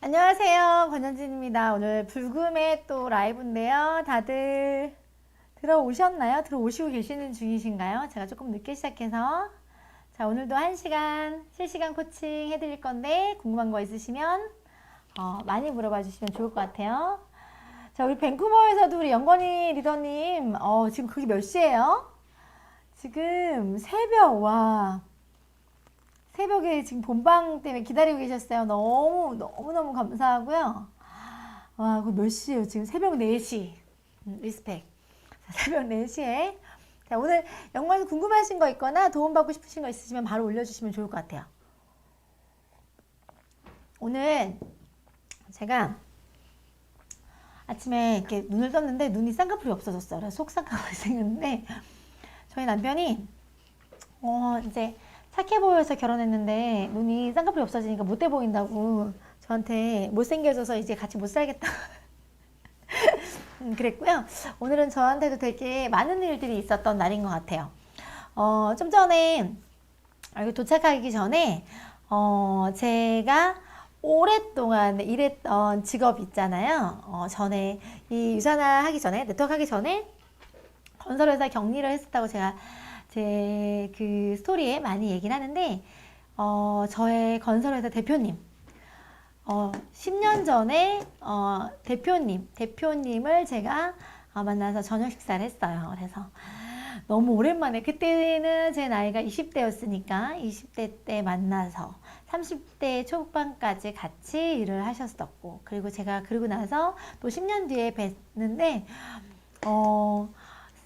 안녕하세요. 권현진입니다. 오늘 불금의 또 라이브인데요. 다들 들어오셨나요? 들어오시고 계시는 중이신가요? 제가 조금 늦게 시작해서. 자, 오늘도 1시간 실시간 코칭 해드릴 건데 궁금한 거 있으시면 많이 물어봐 주시면 좋을 것 같아요. 자, 우리 밴쿠버에서도 우리 영건이 리더님, 지금 그게 몇 시예요? 지금 새벽에 지금 본방 때문에 기다리고 계셨어요. 너무 감사하고요. 와, 그거 몇 시예요? 지금 새벽 4시. 리스펙. 자, 새벽 4시에. 자, 오늘 영상에서 궁금하신 거 있거나 도움받고 싶으신 거 있으시면 바로 올려주시면 좋을 것 같아요. 오늘 제가 아침에 이렇게 눈을 떴는데 눈이 쌍꺼풀이 없어졌어요. 그래서 속쌍꺼풀이 생겼는데 저희 남편이 이제 착해 보여서 결혼했는데 눈이 쌍꺼풀이 없어지니까 못돼 보인다고 저한테 못생겨져서 이제 같이 못 살겠다 그랬고요. 오늘은 저한테도 되게 많은 일들이 있었던 날인 것 같아요. 좀 전에 여기 도착하기 전에 제가 오랫동안 일했던 직업 있잖아요. 전에 이 유산화 하기 전에 네트워크 하기 전에 건설회사 격리를 했었다고 제가 제 그 스토리에 많이 얘기를 하는데 저의 건설회사 대표님 10년 전에 대표님을 제가 만나서 저녁 식사를 했어요. 그래서 너무 오랜만에 그때는 제 나이가 20대였으니까 20대 때 만나서 30대 초반까지 같이 일을 하셨었고 그리고 제가 그러고 나서 또 10년 뒤에 뵀는데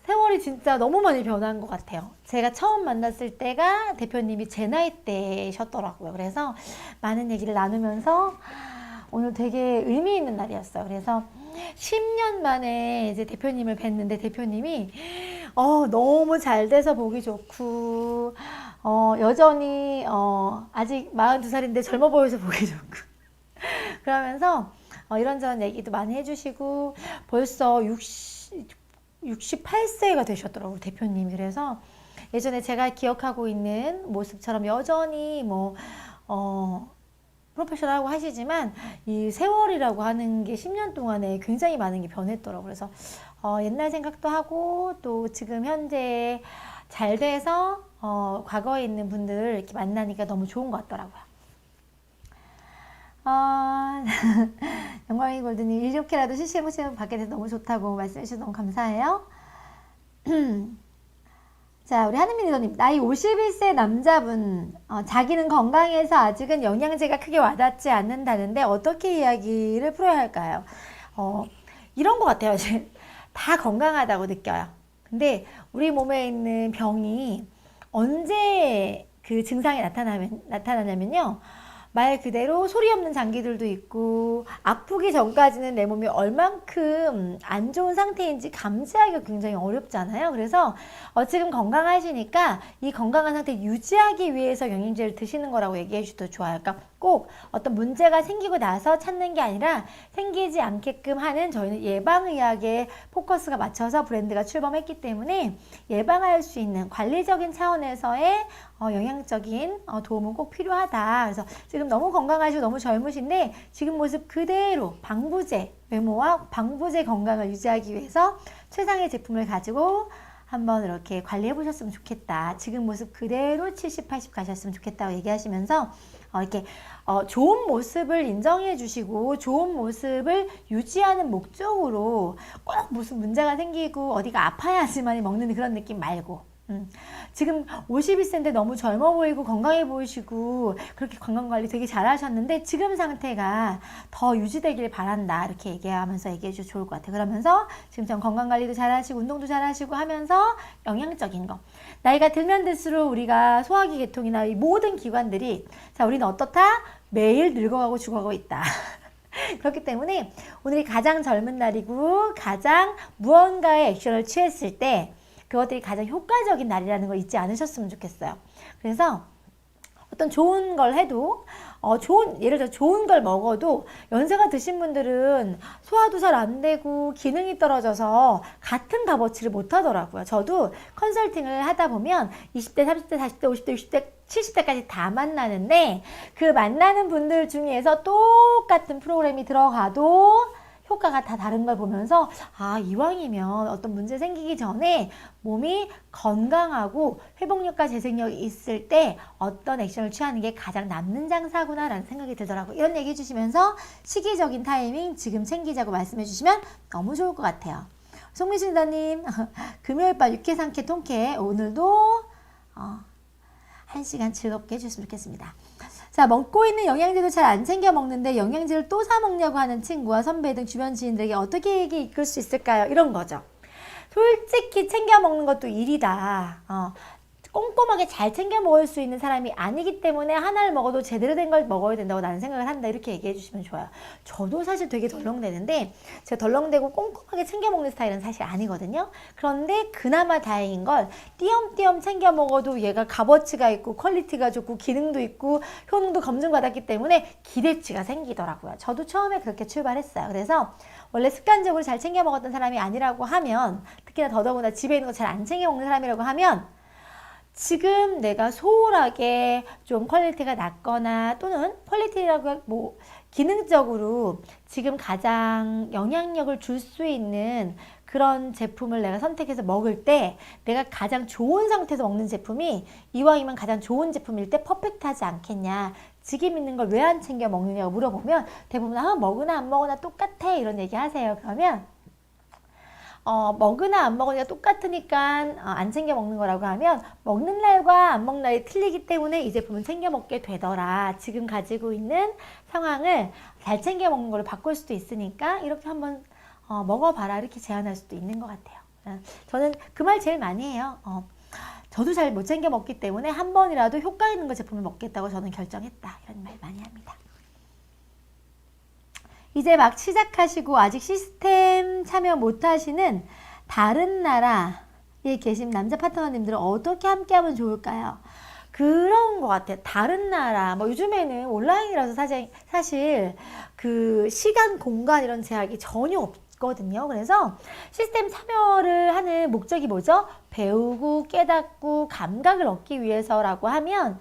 세월이 진짜 너무 많이 변한 것 같아요. 제가 처음 만났을 때가 대표님이 제 나이 때셨더라고요. 그래서 많은 얘기를 나누면서 오늘 되게 의미 있는 날이었어요. 그래서 10년 만에 이제 대표님을 뵀는데 대표님이 너무 잘 돼서 보기 좋고 여전히 아직 42살인데 젊어 보여서 보기 좋고 그러면서 이런저런 얘기도 많이 해주시고 벌써 68세가 되셨더라고요, 대표님이. 그래서 예전에 제가 기억하고 있는 모습처럼 여전히 프로페셔널하고 하시지만 이 세월이라고 하는 게 10년 동안에 굉장히 많은 게 변했더라고요. 그래서 옛날 생각도 하고 또 지금 현재 잘 돼서 과거에 있는 분들을 이렇게 만나니까 너무 좋은 것 같더라고요. 영광이 골드님 이렇게라도 실시간 받게 돼서 너무 좋다고 말씀해 주셔서 너무 감사해요. 자, 우리 하느미 리더님 나이 51세 남자분 자기는 건강해서 아직은 영양제가 크게 와닿지 않는다는데 어떻게 이야기를 풀어야 할까요? 이런 것 같아요. 다 건강하다고 느껴요. 근데 우리 몸에 있는 병이 언제 그 증상이 나타나냐면요. 말 그대로 소리 없는 장기들도 있고 아프기 전까지는 내 몸이 얼만큼 안 좋은 상태인지 감지하기가 굉장히 어렵잖아요. 그래서 지금 건강하시니까 이 건강한 상태 유지하기 위해서 영양제를 드시는 거라고 얘기해 주셔도 좋아요. 그러니까 꼭 어떤 문제가 생기고 나서 찾는 게 아니라 생기지 않게끔 하는 저희는 예방의학에 포커스가 맞춰서 브랜드가 출범했기 때문에 예방할 수 있는 관리적인 차원에서의 영양적인 도움은 꼭 필요하다. 그래서 지금 너무 건강하시고 너무 젊으신데 지금 모습 그대로 방부제 외모와 방부제 건강을 유지하기 위해서 최상의 제품을 가지고 한번 이렇게 관리해 보셨으면 좋겠다. 지금 모습 그대로 70, 80 가셨으면 좋겠다고 얘기하시면서 이렇게 좋은 모습을 인정해 주시고 좋은 모습을 유지하는 목적으로 꼭 무슨 문제가 생기고 어디가 아파야지만 먹는 그런 느낌 말고 지금 51세인데 너무 젊어 보이고 건강해 보이시고 그렇게 건강관리 되게 잘 하셨는데 지금 상태가 더 유지되길 바란다 이렇게 얘기하면서 얘기해 주셔도 좋을 것 같아요. 그러면서 지금 전 건강관리도 잘 하시고 운동도 잘 하시고 하면서 영양적인 거 나이가 들면 들수록 우리가 소화기 계통이나 이 모든 기관들이 자 우리는 어떻다? 매일 늙어가고 죽어가고 있다. 그렇기 때문에 오늘이 가장 젊은 날이고 가장 무언가의 액션을 취했을 때 그것들이 가장 효과적인 날이라는 걸 잊지 않으셨으면 좋겠어요. 그래서 어떤 좋은 걸 해도 예를 들어 좋은 걸 먹어도 연세가 드신 분들은 소화도 잘 안 되고 기능이 떨어져서 같은 값어치를 못 하더라고요. 저도 컨설팅을 하다 보면 20대, 30대, 40대, 50대, 60대 70대까지 다 만나는데 그 만나는 분들 중에서 똑같은 프로그램이 들어가도 효과가 다 다른 걸 보면서 이왕이면 어떤 문제 생기기 전에 몸이 건강하고 회복력과 재생력이 있을 때 어떤 액션을 취하는 게 가장 남는 장사구나 라는 생각이 들더라고요. 이런 얘기 해주시면서 시기적인 타이밍 지금 챙기자고 말씀해 주시면 너무 좋을 것 같아요. 송미순 단님 금요일 밤 육회 상쾌 통쾌 오늘도 1시간 즐겁게 해주셨으면 좋겠습니다. 자, 먹고 있는 영양제도 잘 안 챙겨 먹는데 영양제를 또 사 먹냐고 하는 친구와 선배 등 주변 지인들에게 어떻게 얘기 이끌 수 있을까요? 이런 거죠. 솔직히 챙겨 먹는 것도 일이다. 꼼꼼하게 잘 챙겨 먹을 수 있는 사람이 아니기 때문에 하나를 먹어도 제대로 된 걸 먹어야 된다고 나는 생각을 한다. 이렇게 얘기해 주시면 좋아요. 저도 사실 되게 덜렁대는데 제가 덜렁대고 꼼꼼하게 챙겨 먹는 스타일은 사실 아니거든요. 그런데 그나마 다행인 걸 띄엄띄엄 챙겨 먹어도 얘가 값어치가 있고 퀄리티가 좋고 기능도 있고 효능도 검증받았기 때문에 기대치가 생기더라고요. 저도 처음에 그렇게 출발했어요. 그래서 원래 습관적으로 잘 챙겨 먹었던 사람이 아니라고 하면 특히나 더더구나 집에 있는 거 잘 안 챙겨 먹는 사람이라고 하면 지금 내가 소홀하게 좀 퀄리티가 낮거나 또는 퀄리티라고 뭐 기능적으로 지금 가장 영향력을 줄 수 있는 그런 제품을 내가 선택해서 먹을 때 내가 가장 좋은 상태에서 먹는 제품이 이왕이면 가장 좋은 제품일 때 퍼펙트하지 않겠냐. 지금 있는 걸 왜 안 챙겨 먹느냐고 물어보면 대부분 먹으나 안 먹으나 똑같아 이런 얘기 하세요. 그러면 먹으나 안 먹으니까 똑같으니까 안 챙겨 먹는 거라고 하면 먹는 날과 안 먹는 날이 틀리기 때문에 이 제품은 챙겨 먹게 되더라. 지금 가지고 있는 상황을 잘 챙겨 먹는 걸로 바꿀 수도 있으니까 이렇게 한번 먹어봐라 이렇게 제안할 수도 있는 것 같아요. 저는 그 말 제일 많이 해요. 저도 잘 못 챙겨 먹기 때문에 한 번이라도 효과 있는 거 제품을 먹겠다고 저는 결정했다. 이런 말 많이 합니다. 이제 막 시작하시고 아직 시스템 참여 못하시는 다른 나라에 계신 남자 파트너님들은 어떻게 함께하면 좋을까요? 그런 것 같아요. 다른 나라, 뭐 요즘에는 온라인이라서 사실 그 시간, 공간 이런 제약이 전혀 없거든요. 그래서 시스템 참여를 하는 목적이 뭐죠? 배우고 깨닫고 감각을 얻기 위해서라고 하면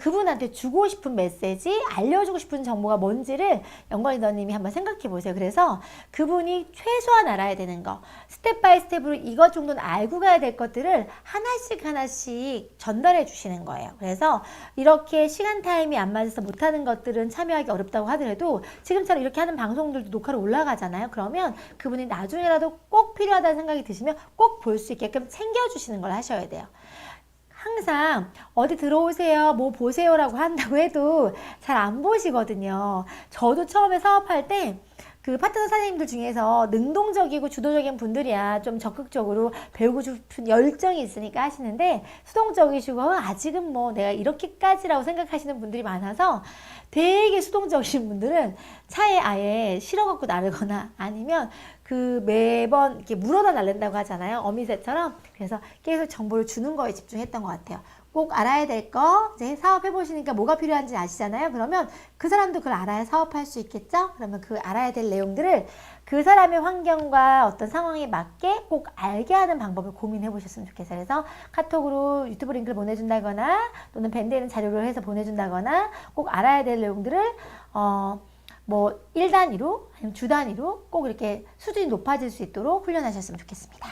그분한테 주고 싶은 메시지, 알려주고 싶은 정보가 뭔지를 영광 리더님이 한번 생각해 보세요. 그래서 그분이 최소한 알아야 되는 거, 스텝 바이 스텝으로 이것 정도는 알고 가야 될 것들을 하나씩 전달해 주시는 거예요. 그래서 이렇게 시간 타임이 안 맞아서 못하는 것들은 참여하기 어렵다고 하더라도 지금처럼 이렇게 하는 방송들도 녹화로 올라가잖아요. 그러면 그분이 나중에라도 꼭 필요하다는 생각이 드시면 꼭 볼 수 있게끔 챙겨주시는 걸 하셔야 돼요. 항상 어디 들어오세요, 뭐 보세요 라고 한다고 해도 잘 안 보시거든요. 저도 처음에 사업할 때 그 파트너 사장님들 중에서 능동적이고 주도적인 분들이야 좀 적극적으로 배우고 싶은 열정이 있으니까 하시는데 수동적이시고 아직은 뭐 내가 이렇게까지라고 생각하시는 분들이 많아서 되게 수동적이신 분들은 차에 아예 실어갖고 나르거나 아니면 그 매번 이렇게 물어다 날른다고 하잖아요. 어미새처럼. 그래서 계속 정보를 주는 거에 집중했던 것 같아요. 꼭 알아야 될 거, 이제 사업해보시니까 뭐가 필요한지 아시잖아요. 그러면 그 사람도 그걸 알아야 사업할 수 있겠죠? 그러면 그 알아야 될 내용들을 그 사람의 환경과 어떤 상황에 맞게 꼭 알게 하는 방법을 고민해 보셨으면 좋겠어요. 그래서 카톡으로 유튜브 링크를 보내준다거나 또는 밴드에 있는 자료를 해서 보내준다거나 꼭 알아야 될 내용들을 뭐 1단위로 아니면 주 단위로 꼭 이렇게 수준이 높아질 수 있도록 훈련하셨으면 좋겠습니다.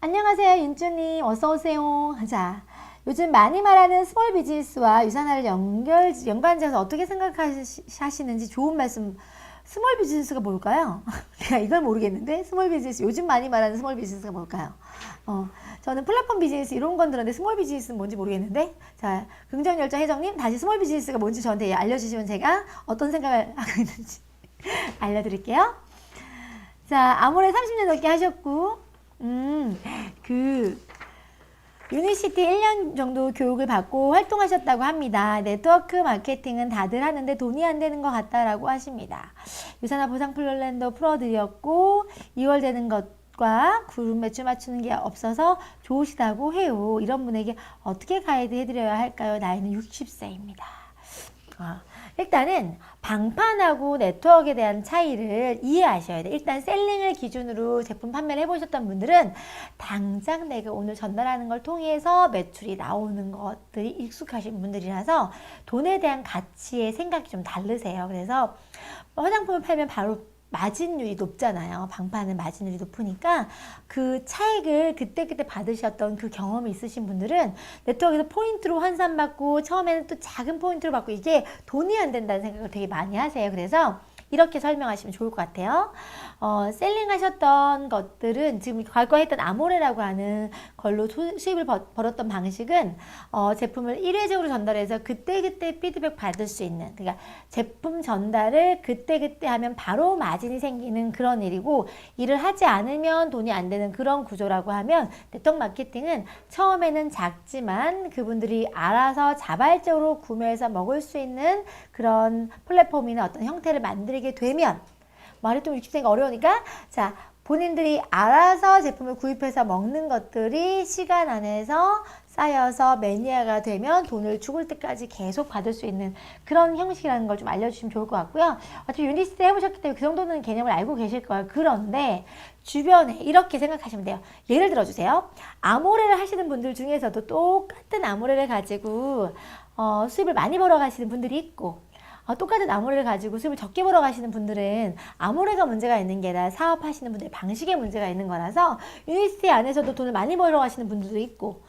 안녕하세요, 윤주님. 어서오세요. 자, 요즘 많이 말하는 스몰 비즈니스와 유산화를 연관지어서 어떻게 생각하시는지 좋은 말씀. 스몰 비즈니스가 뭘까요? 내가 이걸 모르겠는데 스몰 비즈니스, 요즘 많이 말하는 스몰 비즈니스가 뭘까요? 저는 플랫폼 비즈니스 이런 건 들었는데 스몰 비즈니스는 뭔지 모르겠는데, 자, 긍정열정 혜정님 다시 스몰 비즈니스가 뭔지 저한테 알려주시면 제가 어떤 생각을 하고 있는지 알려드릴게요. 자, 아모레 30년 넘게 하셨고 유니시티 1년 정도 교육을 받고 활동하셨다고 합니다. 네트워크 마케팅은 다들 하는데 돈이 안 되는 것 같다라고 하십니다. 유산화 보상 플랜도 풀어드렸고 2월 되는 것과 그룹 매출 맞추는 게 없어서 좋으시다고 해요. 이런 분에게 어떻게 가이드 해드려야 할까요? 나이는 60세입니다. 일단은 방판하고 네트워크에 대한 차이를 이해하셔야 돼요. 일단 셀링을 기준으로 제품 판매를 해보셨던 분들은 당장 내가 오늘 전달하는 걸 통해서 매출이 나오는 것들이 익숙하신 분들이라서 돈에 대한 가치의 생각이 좀 다르세요. 그래서 화장품을 팔면 바로 마진율이 높잖아요. 방판은 마진율이 높으니까 그 차익을 그때그때 받으셨던 그 경험이 있으신 분들은 네트워크에서 포인트로 환산받고 처음에는 또 작은 포인트로 받고 이게 돈이 안 된다는 생각을 되게 많이 하세요. 그래서 이렇게 설명하시면 좋을 것 같아요. 셀링하셨던 것들은 지금 과거에 했던 아모레라고 하는 걸로 수입을 벌었던 방식은 제품을 일회적으로 전달해서 그때그때 피드백 받을 수 있는, 그러니까 제품 전달을 그때그때 하면 바로 마진이 생기는 그런 일이고, 일을 하지 않으면 돈이 안 되는 그런 구조라고 하면, 네트워크 마케팅은 처음에는 작지만 그분들이 알아서 자발적으로 구매해서 먹을 수 있는 그런 플랫폼이나 어떤 형태를 만들게 되면, 말이 좀 60세가 어려우니까, 자, 본인들이 알아서 제품을 구입해서 먹는 것들이 시간 안에서 쌓여서 매니아가 되면 돈을 죽을 때까지 계속 받을 수 있는 그런 형식이라는 걸 좀 알려주시면 좋을 것 같고요. 어차피 유니스트 해보셨기 때문에 그 정도는 개념을 알고 계실 거예요. 그런데 주변에 이렇게 생각하시면 돼요. 예를 들어주세요. 아모레를 하시는 분들 중에서도 똑같은 아모레를 가지고 수입을 많이 벌어가시는 분들이 있고, 똑같은 아모레를 가지고 수입을 적게 벌어가시는 분들은 아모레가 문제가 있는 게 아니라 사업하시는 분들의 방식에 문제가 있는 거라서, 유니스트 안에서도 돈을 많이 벌어가시는 분들도 있고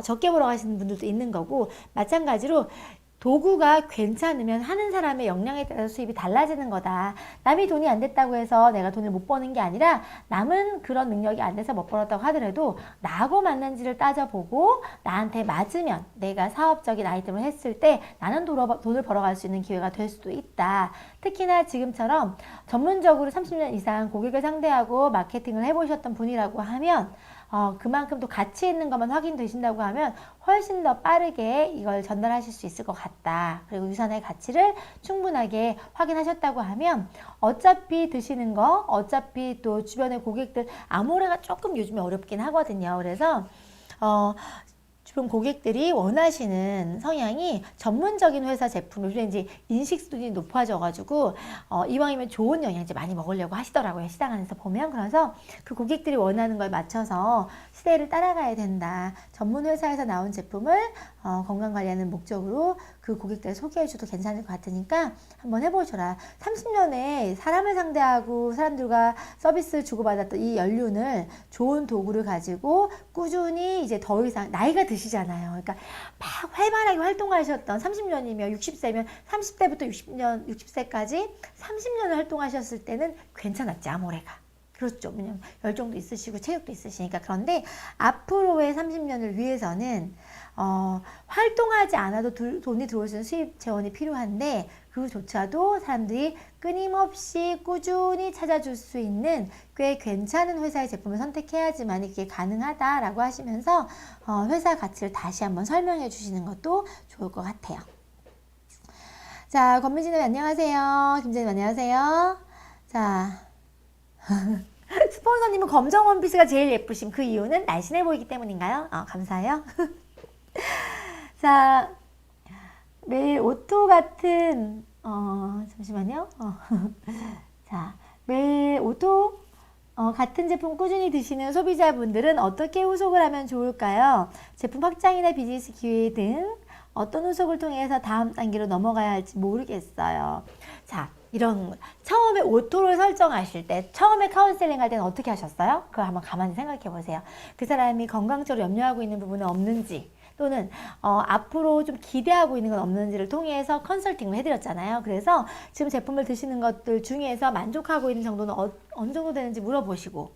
적게 벌어가시는 분들도 있는 거고, 마찬가지로 도구가 괜찮으면 하는 사람의 역량에 따라서 수입이 달라지는 거다. 남이 돈이 안 됐다고 해서 내가 돈을 못 버는 게 아니라, 남은 그런 능력이 안 돼서 못 벌었다고 하더라도 나하고 맞는지를 따져보고 나한테 맞으면 내가 사업적인 아이템을 했을 때 나는 돈을 벌어갈 수 있는 기회가 될 수도 있다. 특히나 지금처럼 전문적으로 30년 이상 고객을 상대하고 마케팅을 해보셨던 분이라고 하면 그만큼 또 가치 있는 것만 확인되신다고 하면 훨씬 더 빠르게 이걸 전달하실 수 있을 것 같다. 그리고 유산의 가치를 충분하게 확인하셨다고 하면 어차피 드시는 거, 어차피 또 주변의 고객들, 아모레가 조금 요즘에 어렵긴 하거든요. 그래서 주변 고객들이 원하시는 성향이 전문적인 회사 제품을, 요즘 이제 인식 수준이 높아져가지고 이왕이면 좋은 영양제 많이 먹으려고 하시더라고요. 시장 안에서 보면. 그래서 그 고객들이 원하는 걸 맞춰서 시대를 따라가야 된다. 전문 회사에서 나온 제품을 건강 관리하는 목적으로 그 고객들 소개해줘도 괜찮을 것 같으니까 한번 해보셔라. 30년에 사람을 상대하고 사람들과 서비스를 주고받았던 이 연륜을 좋은 도구를 가지고 꾸준히 이제 더 이상 나이가 드시잖아요. 그러니까 막 활발하게 활동하셨던 30년이면 60세면 30대부터 60세까지 30년을 활동하셨을 때는 괜찮았지, 아모레가. 그렇죠. 왜냐면 열정도 있으시고 체력도 있으시니까. 그런데 앞으로의 30년을 위해서는 활동하지 않아도 돈이 들어올 수 있는 수입 재원이 필요한데, 그조차도 사람들이 끊임없이 꾸준히 찾아줄 수 있는 꽤 괜찮은 회사의 제품을 선택해야지만 이게 가능하다라고 하시면서 회사 가치를 다시 한번 설명해 주시는 것도 좋을 것 같아요. 자, 권민진님 안녕하세요. 김재님 안녕하세요. 자, 스폰서님은 검정 원피스가 제일 예쁘심. 그 이유는 날씬해 보이기 때문인가요? 감사해요. 자, 매일 오토 같은 잠시만요. 자, 매일 오토 같은 제품 꾸준히 드시는 소비자분들은 어떻게 후속을 하면 좋을까요? 제품 확장이나 비즈니스 기회 등 어떤 후속을 통해서 다음 단계로 넘어가야 할지 모르겠어요. 자, 이런 처음에 오토를 설정하실 때, 처음에 카운셀링 할 때는 어떻게 하셨어요? 그걸 한번 가만히 생각해 보세요. 그 사람이 건강적으로 염려하고 있는 부분은 없는지, 또는 앞으로 좀 기대하고 있는 건 없는지를 통해서 컨설팅을 해드렸잖아요. 그래서 지금 제품을 드시는 것들 중에서 만족하고 있는 정도는 어느 정도 되는지 물어보시고,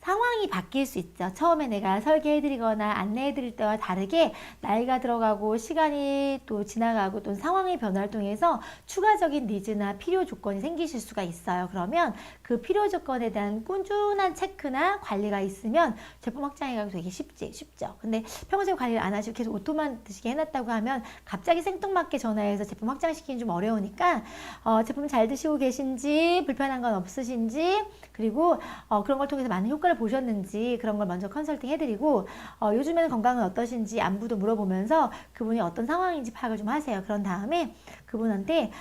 상황이 바뀔 수 있죠. 처음에 내가 설계해드리거나 안내해드릴 때와 다르게 나이가 들어가고 시간이 또 지나가고 또 상황의 변화를 통해서 추가적인 니즈나 필요 조건이 생기실 수가 있어요. 그러면 그 필요 조건에 대한 꾸준한 체크나 관리가 있으면 제품 확장이 되게 쉽죠. 근데 평소에 관리를 안 하시고 계속 오토만 드시게 해놨다고 하면 갑자기 생뚱맞게 전화해서 제품 확장시키긴 좀 어려우니까 제품 잘 드시고 계신지, 불편한 건 없으신지, 그리고 그런 걸 통해서 많은 효과를 효과를 보셨는지 그런 걸 먼저 컨설팅 해드리고 요즘에는 건강은 어떠신지 안부도 물어보면서 그분이 어떤 상황인지 파악을 좀 하세요. 그런 다음에 그분한테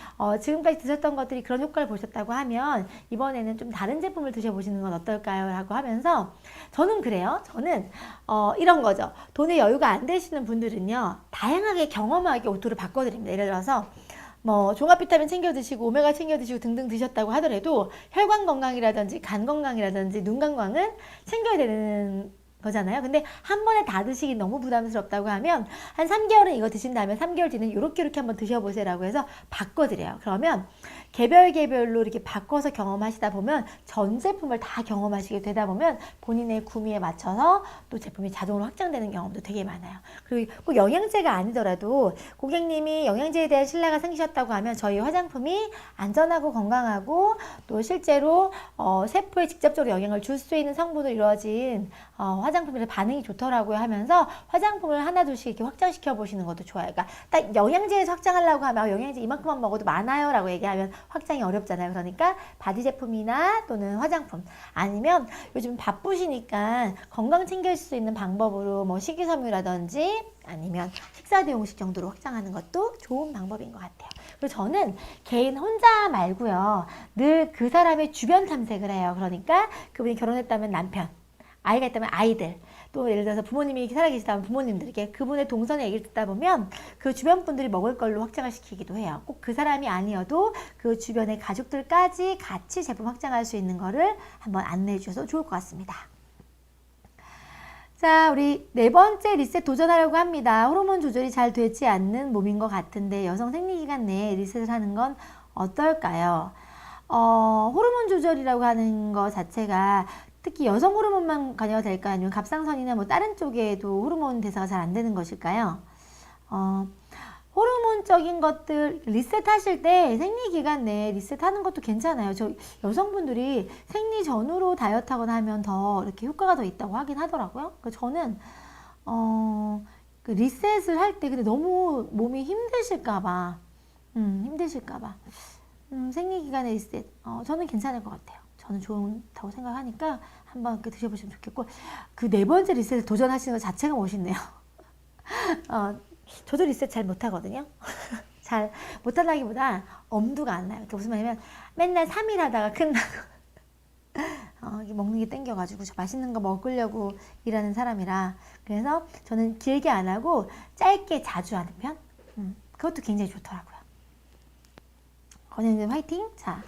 지금까지 드셨던 것들이 그런 효과를 보셨다고 하면 이번에는 좀 다른 제품을 드셔보시는 건 어떨까요? 라고 하면서 저는 그래요. 저는 이런 거죠. 돈에 여유가 안 되시는 분들은요, 다양하게 경험하게 오토를 바꿔드립니다. 예를 들어서 뭐 종합 비타민 챙겨 드시고 오메가 챙겨 드시고 등등 드셨다고 하더라도 혈관 건강이라든지 간 건강이라든지 눈 건강은 챙겨야 되는 거잖아요. 근데 한 번에 다 드시기 너무 부담스럽다고 하면 한 3개월은 이거 드신 다음에 3개월 뒤는 요렇게 한번 드셔보세요라고 해서 바꿔드려요. 그러면 개별로 이렇게 바꿔서 경험하시다 보면 전 제품을 다 경험하시게 되다 보면 본인의 구미에 맞춰서 또 제품이 자동으로 확장되는 경험도 되게 많아요. 그리고 꼭 영양제가 아니더라도 고객님이 영양제에 대한 신뢰가 생기셨다고 하면 저희 화장품이 안전하고 건강하고 또 실제로 세포에 직접적으로 영향을 줄 수 있는 성분으로 이루어진 화장품에 반응이 좋더라고요 하면서 화장품을 하나 둘씩 이렇게 확장시켜 보시는 것도 좋아요. 그러니까 딱 영양제에서 확장하려고 하면 영양제 이만큼만 먹어도 많아요 라고 얘기하면 확장이 어렵잖아요. 그러니까 바디 제품이나 또는 화장품 아니면 요즘 바쁘시니까 건강 챙길 수 있는 방법으로 뭐 식이섬유라든지 아니면 식사 대용식 정도로 확장하는 것도 좋은 방법인 것 같아요. 그리고 저는 개인 혼자 말고요. 늘 그 사람의 주변 탐색을 해요. 그러니까 그분이 결혼했다면 남편, 아이가 있다면 아이들, 또 예를 들어서 부모님이 살아계시다면 부모님들에게 그분의 동선의 얘기를 듣다 보면 그 주변 분들이 먹을 걸로 확장을 시키기도 해요. 꼭 그 사람이 아니어도 그 주변의 가족들까지 같이 제품 확장할 수 있는 거를 한번 안내해 주셔서 좋을 것 같습니다. 자, 우리 네 번째 리셋 도전하려고 합니다. 호르몬 조절이 잘 되지 않는 몸인 것 같은데 여성 생리기간 내에 리셋을 하는 건 어떨까요? 호르몬 조절이라고 하는 것 자체가 특히 여성 호르몬만 관여가 될까요? 아니면 갑상선이나 뭐 다른 쪽에도 호르몬 대사가 잘 안 되는 것일까요? 호르몬적인 것들 리셋하실 때 생리기간 내에 리셋하는 것도 괜찮아요. 저 여성분들이 생리 전후로 다이어트 하거나 하면 더 이렇게 효과가 더 있다고 하긴 하더라고요. 저는 그 리셋을 할 때 근데 너무 몸이 힘드실까봐 생리기간에 리셋 저는 괜찮을 것 같아요. 저는 좋다고 생각하니까 한번 이렇게 드셔보시면 좋겠고 그 네 번째 리셋을 도전하시는 것 자체가 멋있네요. 저도 리셋 잘 못하거든요. 잘 못한다기보다 엄두가 안 나요. 무슨 말이냐면 맨날 3일 하다가 끝나고 먹는 게 땡겨가지고 저 맛있는 거 먹으려고 일하는 사람이라 그래서 저는 길게 안 하고 짧게 자주 하는 편? 그것도 굉장히 좋더라고요. 건현님 화이팅! 자,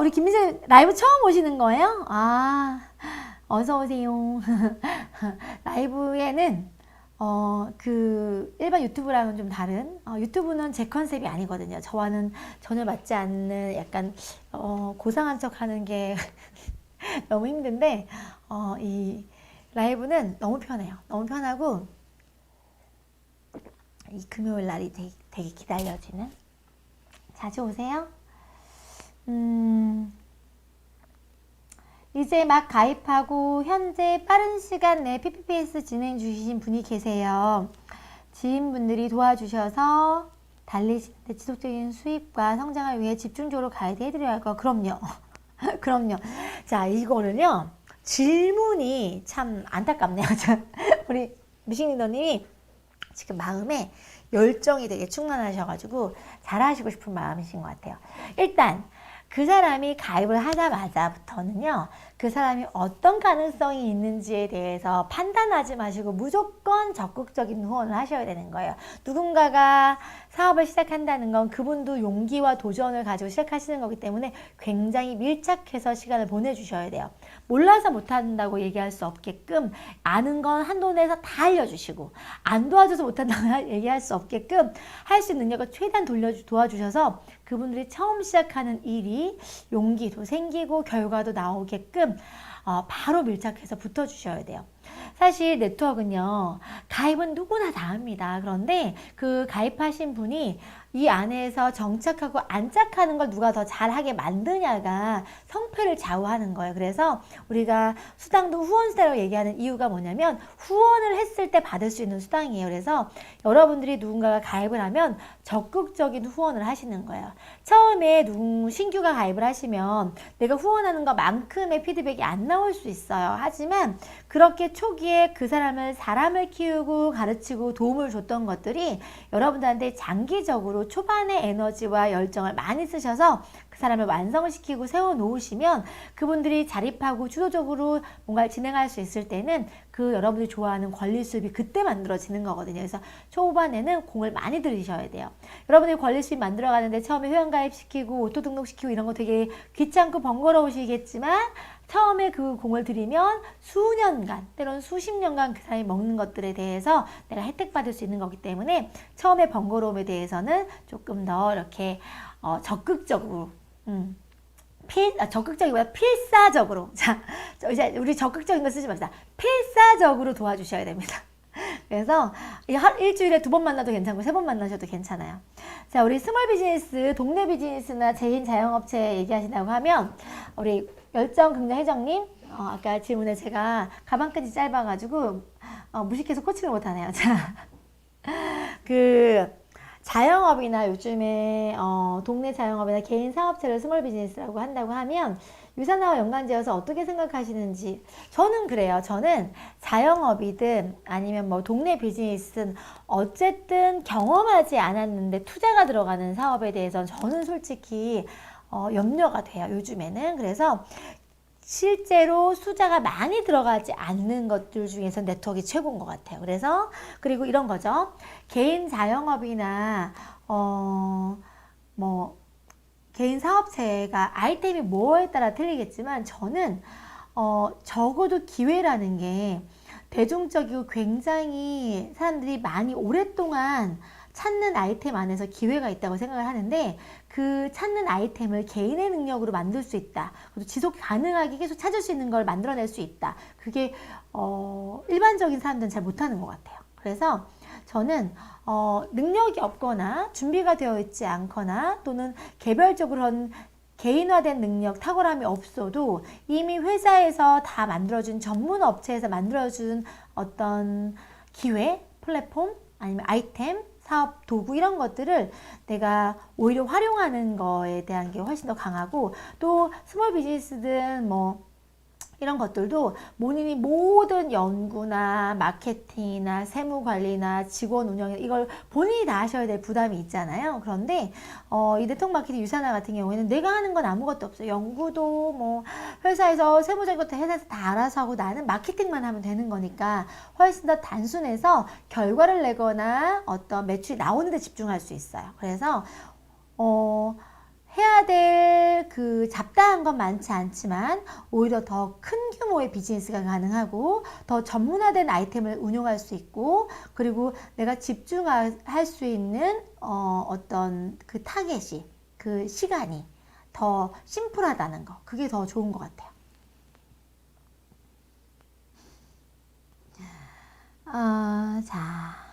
우리 김민재 라이브 처음 오시는 거예요? 어서 오세요. 라이브에는 그 일반 유튜브랑은 좀 다른 유튜브는 제 컨셉이 아니거든요. 저와는 전혀 맞지 않는 약간 고상한 척 하는 게 너무 힘든데 이 라이브는 너무 편해요. 너무 편하고 이 금요일 날이 되게 기다려지는. 자주 오세요. 이제 막 가입하고 현재 빠른 시간 내에 PPPS 진행 중이신 분이 계세요. 지인분들이 도와주셔서 달리시는데 지속적인 수입과 성장을 위해 집중적으로 가이드 해드려야 할 거. 그럼요. 그럼요. 자, 이거를요. 질문이 참 안타깝네요. 우리 미싱리더님이 지금 마음에 열정이 되게 충만하셔가지고 잘하시고 싶은 마음이신 것 같아요. 일단 그 사람이 가입을 하자마자부터는요, 그 사람이 어떤 가능성이 있는지에 대해서 판단하지 마시고 무조건 적극적인 후원을 하셔야 되는 거예요. 누군가가 사업을 시작한다는 건 그분도 용기와 도전을 가지고 시작하시는 거기 때문에 굉장히 밀착해서 시간을 보내주셔야 돼요. 몰라서 못한다고 얘기할 수 없게끔 아는 건 한도 내에서 다 알려주시고 안 도와줘서 못한다고 얘기할 수 없게끔 할 수 있는 능력을 최대한 도와주셔서 그분들이 처음 시작하는 일이 용기도 생기고 결과도 나오게끔 바로 밀착해서 붙어주셔야 돼요. 사실 네트워크는요, 가입은 누구나 다 합니다. 그런데 그 가입하신 분이 이 안에서 정착하고 안착하는 걸 누가 더 잘하게 만드냐가 성패를 좌우하는 거예요. 그래서 우리가 수당도 후원수당이라고 얘기하는 이유가 뭐냐면 후원을 했을 때 받을 수 있는 수당이에요. 그래서 여러분들이 누군가가 가입을 하면 적극적인 후원을 하시는 거예요. 처음에 신규가 가입을 하시면 내가 후원하는 것만큼의 피드백이 안 나올 수 있어요. 하지만 그렇게 초기에 그 사람을 키우고 가르치고 도움을 줬던 것들이 여러분들한테 장기적으로 초반에 에너지와 열정을 많이 쓰셔서 그 사람을 완성시키고 세워놓으시면 그분들이 자립하고 주도적으로 뭔가를 진행할 수 있을 때는 그 여러분들이 좋아하는 권리 수입이 그때 만들어지는 거거든요. 그래서 초반에는 공을 많이 들이셔야 돼요. 여러분들이 권리 수입 만들어가는데 처음에 회원가입시키고 오토 등록시키고 이런 거 되게 귀찮고 번거로우시겠지만 처음에 그 공을 들이면 수년간 때로는 수십 년간 그 사람이 먹는 것들에 대해서 내가 혜택 받을 수 있는 거기 때문에 처음에 번거로움에 대해서는 조금 더 이렇게 적극적으로 적극적이보다 필사적으로. 자, 이제 우리 적극적인 거 쓰지 맙시다. 필사적으로 도와주셔야 됩니다. 그래서 일주일에 2번 만나도 괜찮고 3번 만나셔도 괜찮아요. 자, 우리 스몰 비즈니스, 동네 비즈니스나 개인 자영업체 얘기하신다고 하면 우리 열정 긍정 회장님, 아까 질문에 제가 가방끈이 짧아가지고 무식해서 코치를 못하네요. 자, 자영업이나 요즘에 동네 자영업이나 개인 사업체를 스몰 비즈니스라고 한다고 하면 유산화와 연관지어서 어떻게 생각하시는지. 저는 그래요. 저는 자영업이든 아니면 뭐 동네 비즈니스든 어쨌든 경험하지 않았는데 투자가 들어가는 사업에 대해서는 저는 솔직히 염려가 돼요. 요즘에는. 그래서 실제로 투자가 많이 들어가지 않는 것들 중에서 네트워크가 최고인 것 같아요. 그래서 그리고 이런 거죠. 개인 자영업이나 개인 사업체가 아이템이 뭐에 따라 틀리겠지만 저는 적어도 기회라는 게 대중적이고 굉장히 사람들이 많이 오랫동안 찾는 아이템 안에서 기회가 있다고 생각을 하는데 그 찾는 아이템을 개인의 능력으로 만들 수 있다. 그리고 지속 가능하게 계속 찾을 수 있는 걸 만들어낼 수 있다. 그게 일반적인 사람들은 잘 못하는 것 같아요. 그래서 저는 능력이 없거나 준비가 되어 있지 않거나 또는 개별적으로 그런 개인화된 능력, 탁월함이 없어도 이미 회사에서 다 만들어준 전문 업체에서 만들어준 어떤 기회, 플랫폼 아니면 아이템, 사업 도구 이런 것들을 내가 오히려 활용하는 거에 대한 게 훨씬 더 강하고 또 스몰 비즈니스든 뭐 이런 것들도 본인이 모든 연구나 마케팅이나 세무관리나 직원 운영 이걸 본인이 다 하셔야 될 부담이 있잖아요. 그런데 이 네트워크 마케팅 유산화 같은 경우에는 내가 하는 건 아무것도 없어요. 연구도 뭐 회사에서 세무적인 것도 회사에서 다 알아서 하고 나는 마케팅만 하면 되는 거니까 훨씬 더 단순해서 결과를 내거나 어떤 매출이 나오는 데 집중할 수 있어요. 그래서 해야 될 그 잡다한 건 많지 않지만 오히려 더 큰 규모의 비즈니스가 가능하고 더 전문화된 아이템을 운용할 수 있고 그리고 내가 집중할 수 있는 어떤 그 타겟이 그 시간이 더 심플하다는 거 그게 더 좋은 것 같아요. 자.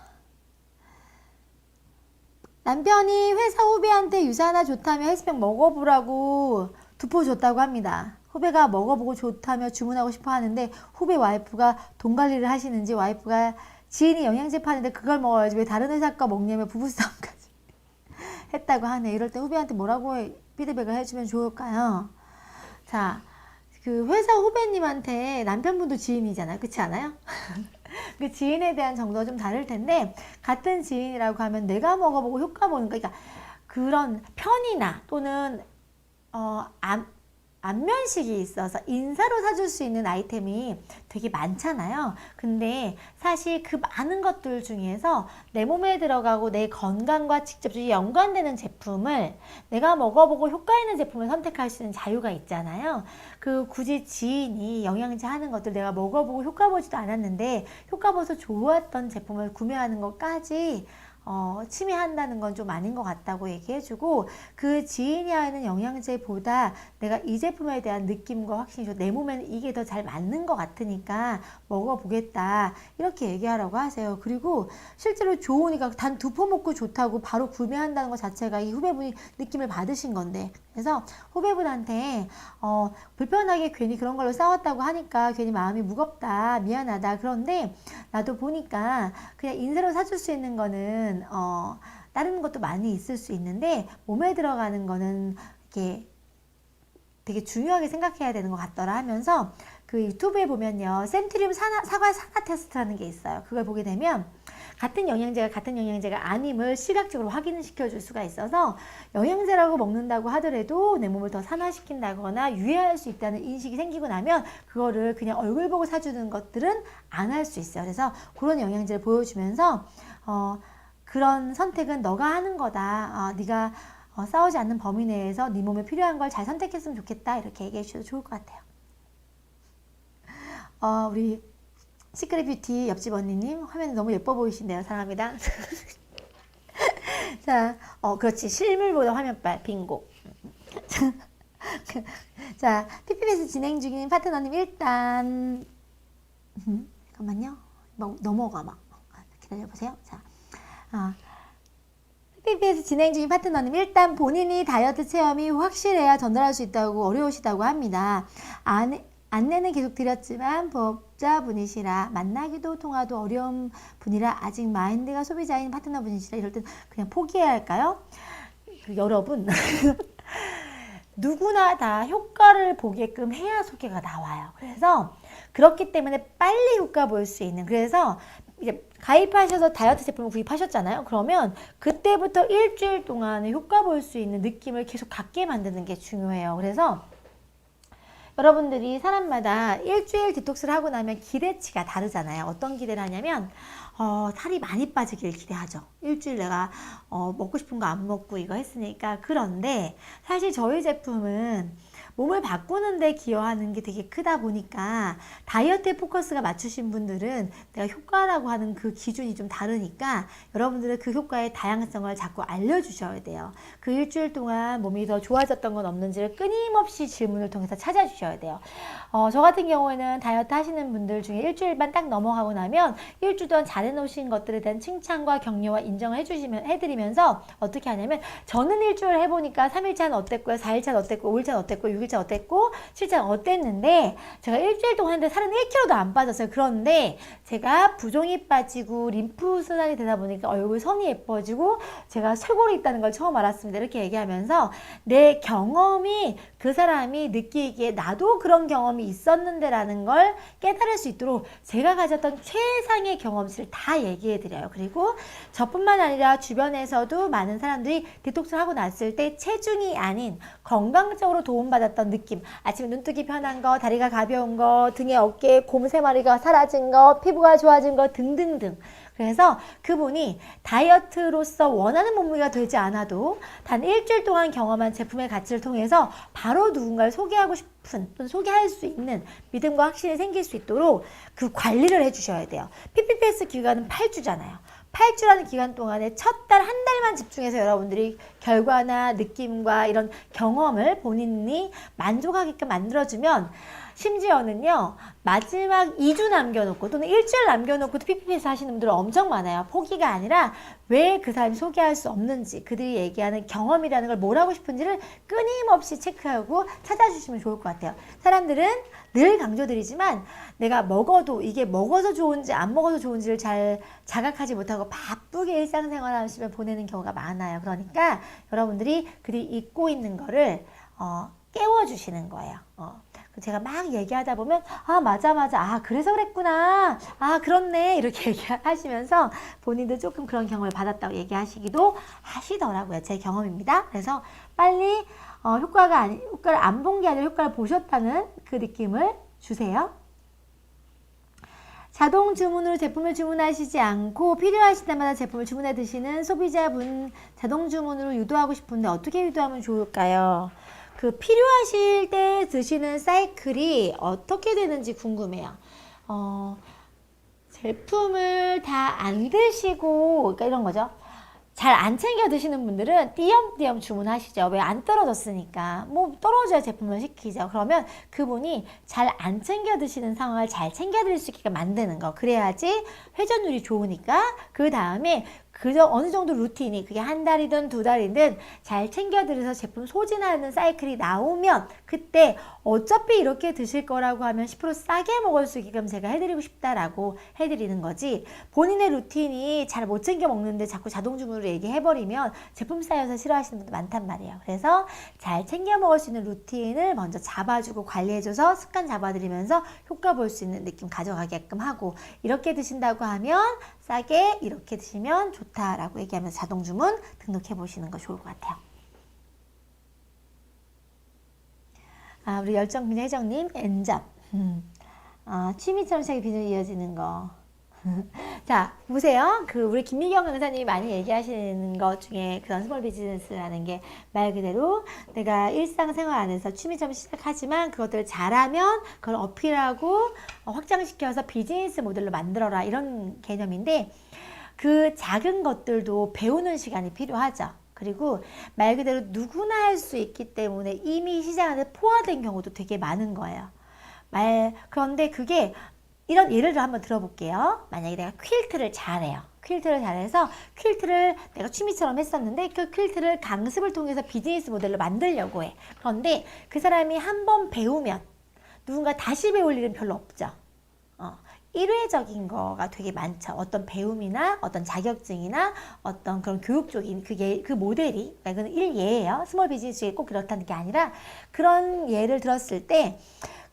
남편이 회사 후배한테 유산화 좋다며 헬스팩 먹어보라고 두포 줬다고 합니다. 후배가 먹어보고 좋다며 주문하고 싶어 하는데 후배 와이프가 돈 관리를 하시는지 와이프가 지인이 영양제 파는데 그걸 먹어야지 왜 다른 회사 거 먹냐며 부부싸움까지 했다고 하네. 이럴 때 후배한테 뭐라고 피드백을 해주면 좋을까요? 자, 그 회사 후배님한테 남편분도 지인이잖아요. 그렇지 않아요? 그 지인에 대한 정도가 좀 다를 텐데 같은 지인이라고 하면 내가 먹어보고 효과 보는 거 그러니까 그런 편의나 또는 안면식이 있어서 인사로 사줄 수 있는 아이템이 되게 많잖아요. 근데 사실 그 많은 것들 중에서 내 몸에 들어가고 내 건강과 직접적으로 연관되는 제품을 내가 먹어보고 효과 있는 제품을 선택할 수 있는 자유가 있잖아요. 그 굳이 지인이 영양제 하는 것들 내가 먹어보고 효과 보지도 않았는데 효과 봐서 좋았던 제품을 구매하는 것까지 침해한다는 건 좀 아닌 것 같다고 얘기해주고 그 지인이 하는 영양제보다 내가 이 제품에 대한 느낌과 확신이 내 몸에는 이게 더 잘 맞는 것 같으니까 먹어보겠다 이렇게 얘기하라고 하세요. 그리고 실제로 좋으니까 단 2포 먹고 좋다고 바로 구매한다는 것 자체가 이 후배분이 느낌을 받으신 건데 그래서 후배분한테 불편하게 괜히 그런 걸로 싸웠다고 하니까 괜히 마음이 무겁다 미안하다 그런데 나도 보니까 그냥 인쇄로 사줄 수 있는 거는 다른 것도 많이 있을 수 있는데 몸에 들어가는 거는 이렇게 되게 중요하게 생각해야 되는 것 같더라 하면서 그 유튜브에 보면요. 센트리움 사과 산화 테스트라는 게 있어요. 그걸 보게 되면 같은 영양제가 아님을 시각적으로 확인시켜 줄 수가 있어서 영양제라고 먹는다고 하더라도 내 몸을 더 산화시킨다거나 유해할 수 있다는 인식이 생기고 나면 그거를 그냥 얼굴 보고 사주는 것들은 안 할 수 있어요. 그래서 그런 영양제를 보여주면서 그런 선택은 너가 하는 거다. 네가 싸우지 않는 범위 내에서 네 몸에 필요한 걸 잘 선택했으면 좋겠다. 이렇게 얘기해 주셔도 좋을 것 같아요. 우리 시크릿 뷰티 옆집 언니님 화면이 너무 예뻐 보이신데요. 사랑합니다. 자, 그렇지. 실물보다 화면빨 빙고. 자, PPBS 진행 중인 파트너님 일단 잠깐만요. 넘어가 막 기다려보세요. 자, PPBS 진행 중인 파트너님 일단 본인이 다이어트 체험이 확실해야 전달할 수 있다고 어려우시다고 합니다. 안내는 계속 드렸지만 법자분이시라 만나기도 통화도 어려운 분이라 아직 마인드가 소비자인 파트너분이시라 이럴 땐 그냥 포기해야 할까요? 여러분 누구나 다 효과를 보게끔 해야 소개가 나와요. 그래서 그렇기 때문에 빨리 효과 볼 수 있는 그래서 이제 가입하셔서 다이어트 제품을 구입하셨잖아요. 그러면 그때부터 일주일 동안에 효과 볼 수 있는 느낌을 계속 갖게 만드는 게 중요해요. 그래서 여러분들이 사람마다 일주일 디톡스를 하고 나면 기대치가 다르잖아요. 어떤 기대를 하냐면 살이 많이 빠지길 기대하죠. 일주일 내가 먹고 싶은 거 안 먹고 이거 했으니까. 그런데 사실 저희 제품은 몸을 바꾸는 데 기여하는 게 되게 크다 보니까 다이어트에 포커스가 맞추신 분들은 내가 효과라고 하는 그 기준이 좀 다르니까 여러분들은 그 효과의 다양성을 자꾸 알려주셔야 돼요. 그 일주일 동안 몸이 더 좋아졌던 건 없는지를 끊임없이 질문을 통해서 찾아주셔야 돼요. 저 같은 경우에는 다이어트 하시는 분들 중에 일주일만 딱 넘어가고 나면 일주일 동안 잘해놓으신 것들에 대한 칭찬과 격려와 인정을 해드리면서 어떻게 하냐면 저는 일주일 해보니까 3일차는 어땠고요, 4일차는 어땠고, 5일차는 어땠고, 6일차 어땠고, 7일차는 어땠는데 제가 일주일 동안 했는데 살은 1kg도 안 빠졌어요. 그런데 제가 부종이 빠지고 림프 순환이 되다 보니까 얼굴 선이 예뻐지고 제가 쇄골이 있다는 걸 처음 알았습니다. 이렇게 얘기하면서 내 경험이 그 사람이 느끼기에 나도 그런 경험이 있었는데 라는 걸 깨달을 수 있도록 제가 가졌던 최상의 경험치를 다 얘기해 드려요. 그리고 저뿐만 아니라 주변에서도 많은 사람들이 디톡스를 하고 났을 때 체중이 아닌 건강적으로 도움받았던 느낌, 아침에 눈뜨기 편한 거, 다리가 가벼운 거, 등에 어깨에 곰 3마리가 사라진 거, 피부가 좋아진 거 등등등. 그래서 그분이 다이어트로서 원하는 몸무게가 되지 않아도 단 일주일 동안 경험한 제품의 가치를 통해서 바로 누군가를 소개하고 싶은 또는 소개할 수 있는 믿음과 확신이 생길 수 있도록 그 관리를 해주셔야 돼요. PPPS 기간은 8주잖아요. 8주라는 기간 동안에 첫 달, 한 달만 집중해서 여러분들이 결과나 느낌과 이런 경험을 본인이 만족하게끔 만들어주면 심지어는요, 마지막 2주 남겨놓고 또는 일주일 남겨놓고 PPPS 하시는 분들은 엄청 많아요. 포기가 아니라 왜 그 사람이 소개할 수 없는지, 그들이 얘기하는 경험이라는 걸 뭘 하고 싶은지를 끊임없이 체크하고 찾아주시면 좋을 것 같아요. 사람들은 늘 강조드리지만 내가 먹어도 이게 먹어서 좋은지 안 먹어서 좋은지를 잘 자각하지 못하고 바쁘게 일상생활 하시면 보내는 경우가 많아요. 그러니까 여러분들이 그들이 잊고 있는 거를 깨워주시는 거예요. 제가 막 얘기하다 보면 맞아 그래서 그랬구나, 그렇네 이렇게 얘기하시면서 본인도 조금 그런 경험을 받았다고 얘기하시기도 하시더라고요. 제 경험입니다. 그래서 빨리 효과를 안 본 게 아니라 효과를 보셨다는 그 느낌을 주세요. 자동 주문으로 제품을 주문하시지 않고 필요하실 때마다 제품을 주문해 드시는 소비자분 자동 주문으로 유도하고 싶은데 어떻게 유도하면 좋을까요? 그 필요하실 때 드시는 사이클이 어떻게 되는지 궁금해요. 제품을 다 안 드시고, 그러니까 이런 거죠. 잘 안 챙겨 드시는 분들은 띄엄띄엄 주문하시죠. 왜? 안 떨어졌으니까. 뭐 떨어져야 제품을 시키죠. 그러면 그분이 잘 안 챙겨 드시는 상황을 잘 챙겨 드릴 수 있게 만드는 거. 그래야지 회전율이 좋으니까 그 다음에 그저 어느 정도 루틴이 그게 한 달이든 두 달이든 잘 챙겨드려서 제품 소진하는 사이클이 나오면 그때 어차피 이렇게 드실 거라고 하면 10% 싸게 먹을 수 있게끔 제가 해드리고 싶다라고 해드리는 거지, 본인의 루틴이 잘 못 챙겨 먹는데 자꾸 자동 주문으로 얘기해버리면 제품 쌓여서 싫어하시는 분도 많단 말이에요. 그래서 잘 챙겨 먹을 수 있는 루틴을 먼저 잡아주고 관리해줘서 습관 잡아드리면서 효과 볼 수 있는 느낌 가져가게끔 하고, 이렇게 드신다고 하면 싸게 이렇게 드시면 좋다라고 얘기하면서 자동 주문 등록해 보시는 거 좋을 것 같아요. 우리 열정빈 혜정님, 엔잡. 취미처럼 시작이 비전이 이어지는 거. 자, 보세요. 우리 김미경 강사님이 많이 얘기하시는 것 중에 그런 스몰 비즈니스라는 게 말 그대로 내가 일상생활 안에서 취미처럼 시작하지만 그것들을 잘하면 그걸 어필하고 확장시켜서 비즈니스 모델로 만들어라, 이런 개념인데, 그 작은 것들도 배우는 시간이 필요하죠. 그리고 말 그대로 누구나 할 수 있기 때문에 이미 시장 안에 포화된 경우도 되게 많은 거예요. 그런데 그게 이런 예를 한번 들어볼게요. 만약에 내가 퀼트를 잘해요. 퀼트를 잘해서 퀼트를 내가 취미처럼 했었는데 그 퀼트를 강습을 통해서 비즈니스 모델로 만들려고 해. 그런데 그 사람이 한 번 배우면 누군가 다시 배울 일은 별로 없죠. 일회적인 거가 되게 많죠. 어떤 배움이나 어떤 자격증이나 어떤 그런 교육적인 그 모델이, 그러니까 이건 일예예요. 스몰 비즈니스에 꼭 그렇다는 게 아니라 그런 예를 들었을 때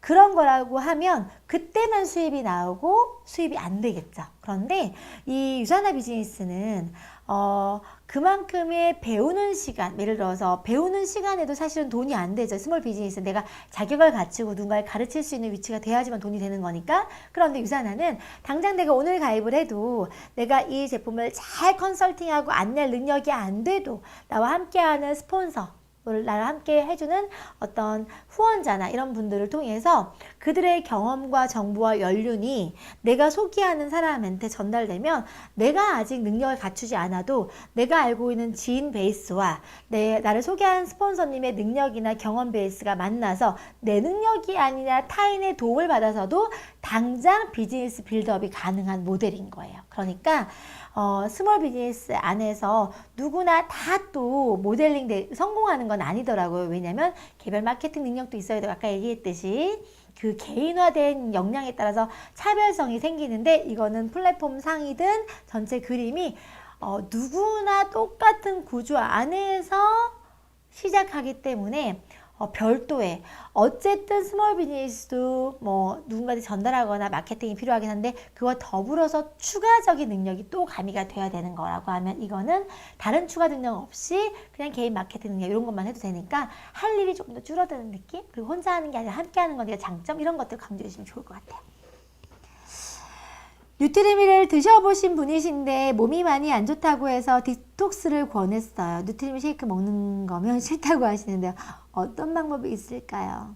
그런 거라고 하면 그때만 수입이 나오고 수입이 안 되겠죠. 그런데 이 유산화 비즈니스는 그만큼의 배우는 시간, 예를 들어서 배우는 시간에도 사실은 돈이 안 되죠. 스몰 비즈니스, 내가 자격을 갖추고 누군가를 가르칠 수 있는 위치가 돼야지만 돈이 되는 거니까. 그런데 유산화는 당장 내가 오늘 가입을 해도 내가 이 제품을 잘 컨설팅하고 안내할 능력이 안 돼도 나와 함께하는 스폰서, 나를 함께 해주는 어떤 후원자나 이런 분들을 통해서 그들의 경험과 정보와 연륜이 내가 소개하는 사람한테 전달되면 내가 아직 능력을 갖추지 않아도 내가 알고 있는 지인 베이스와 나를 소개한 스폰서님의 능력이나 경험 베이스가 만나서 내 능력이 아니라 타인의 도움을 받아서도 당장 비즈니스 빌드업이 가능한 모델인 거예요. 그러니까 스몰 비즈니스 안에서 누구나 다 또 모델링 성공하는 건 아니더라고요. 왜냐면 개별 마케팅 능력도 있어야 되고, 아까 얘기했듯이 그 개인화된 역량에 따라서 차별성이 생기는데, 이거는 플랫폼 상이든 전체 그림이 누구나 똑같은 구조 안에서 시작하기 때문에 별도의, 어쨌든 스몰 비즈니스도 뭐 누군가한테 전달하거나 마케팅이 필요하긴 한데 그와 더불어서 추가적인 능력이 또 가미가 돼야 되는 거라고 하면, 이거는 다른 추가 능력 없이 그냥 개인 마케팅 능력 이런 것만 해도 되니까 할 일이 조금 더 줄어드는 느낌? 그리고 혼자 하는 게 아니라 함께 하는 거니까 장점, 이런 것들 강조해 주시면 좋을 것 같아요. 뉴트리미를 드셔보신 분이신데 몸이 많이 안 좋다고 해서 디톡스를 권했어요. 뉴트리미 쉐이크 먹는 거면 싫다고 하시는데요. 어떤 방법이 있을까요?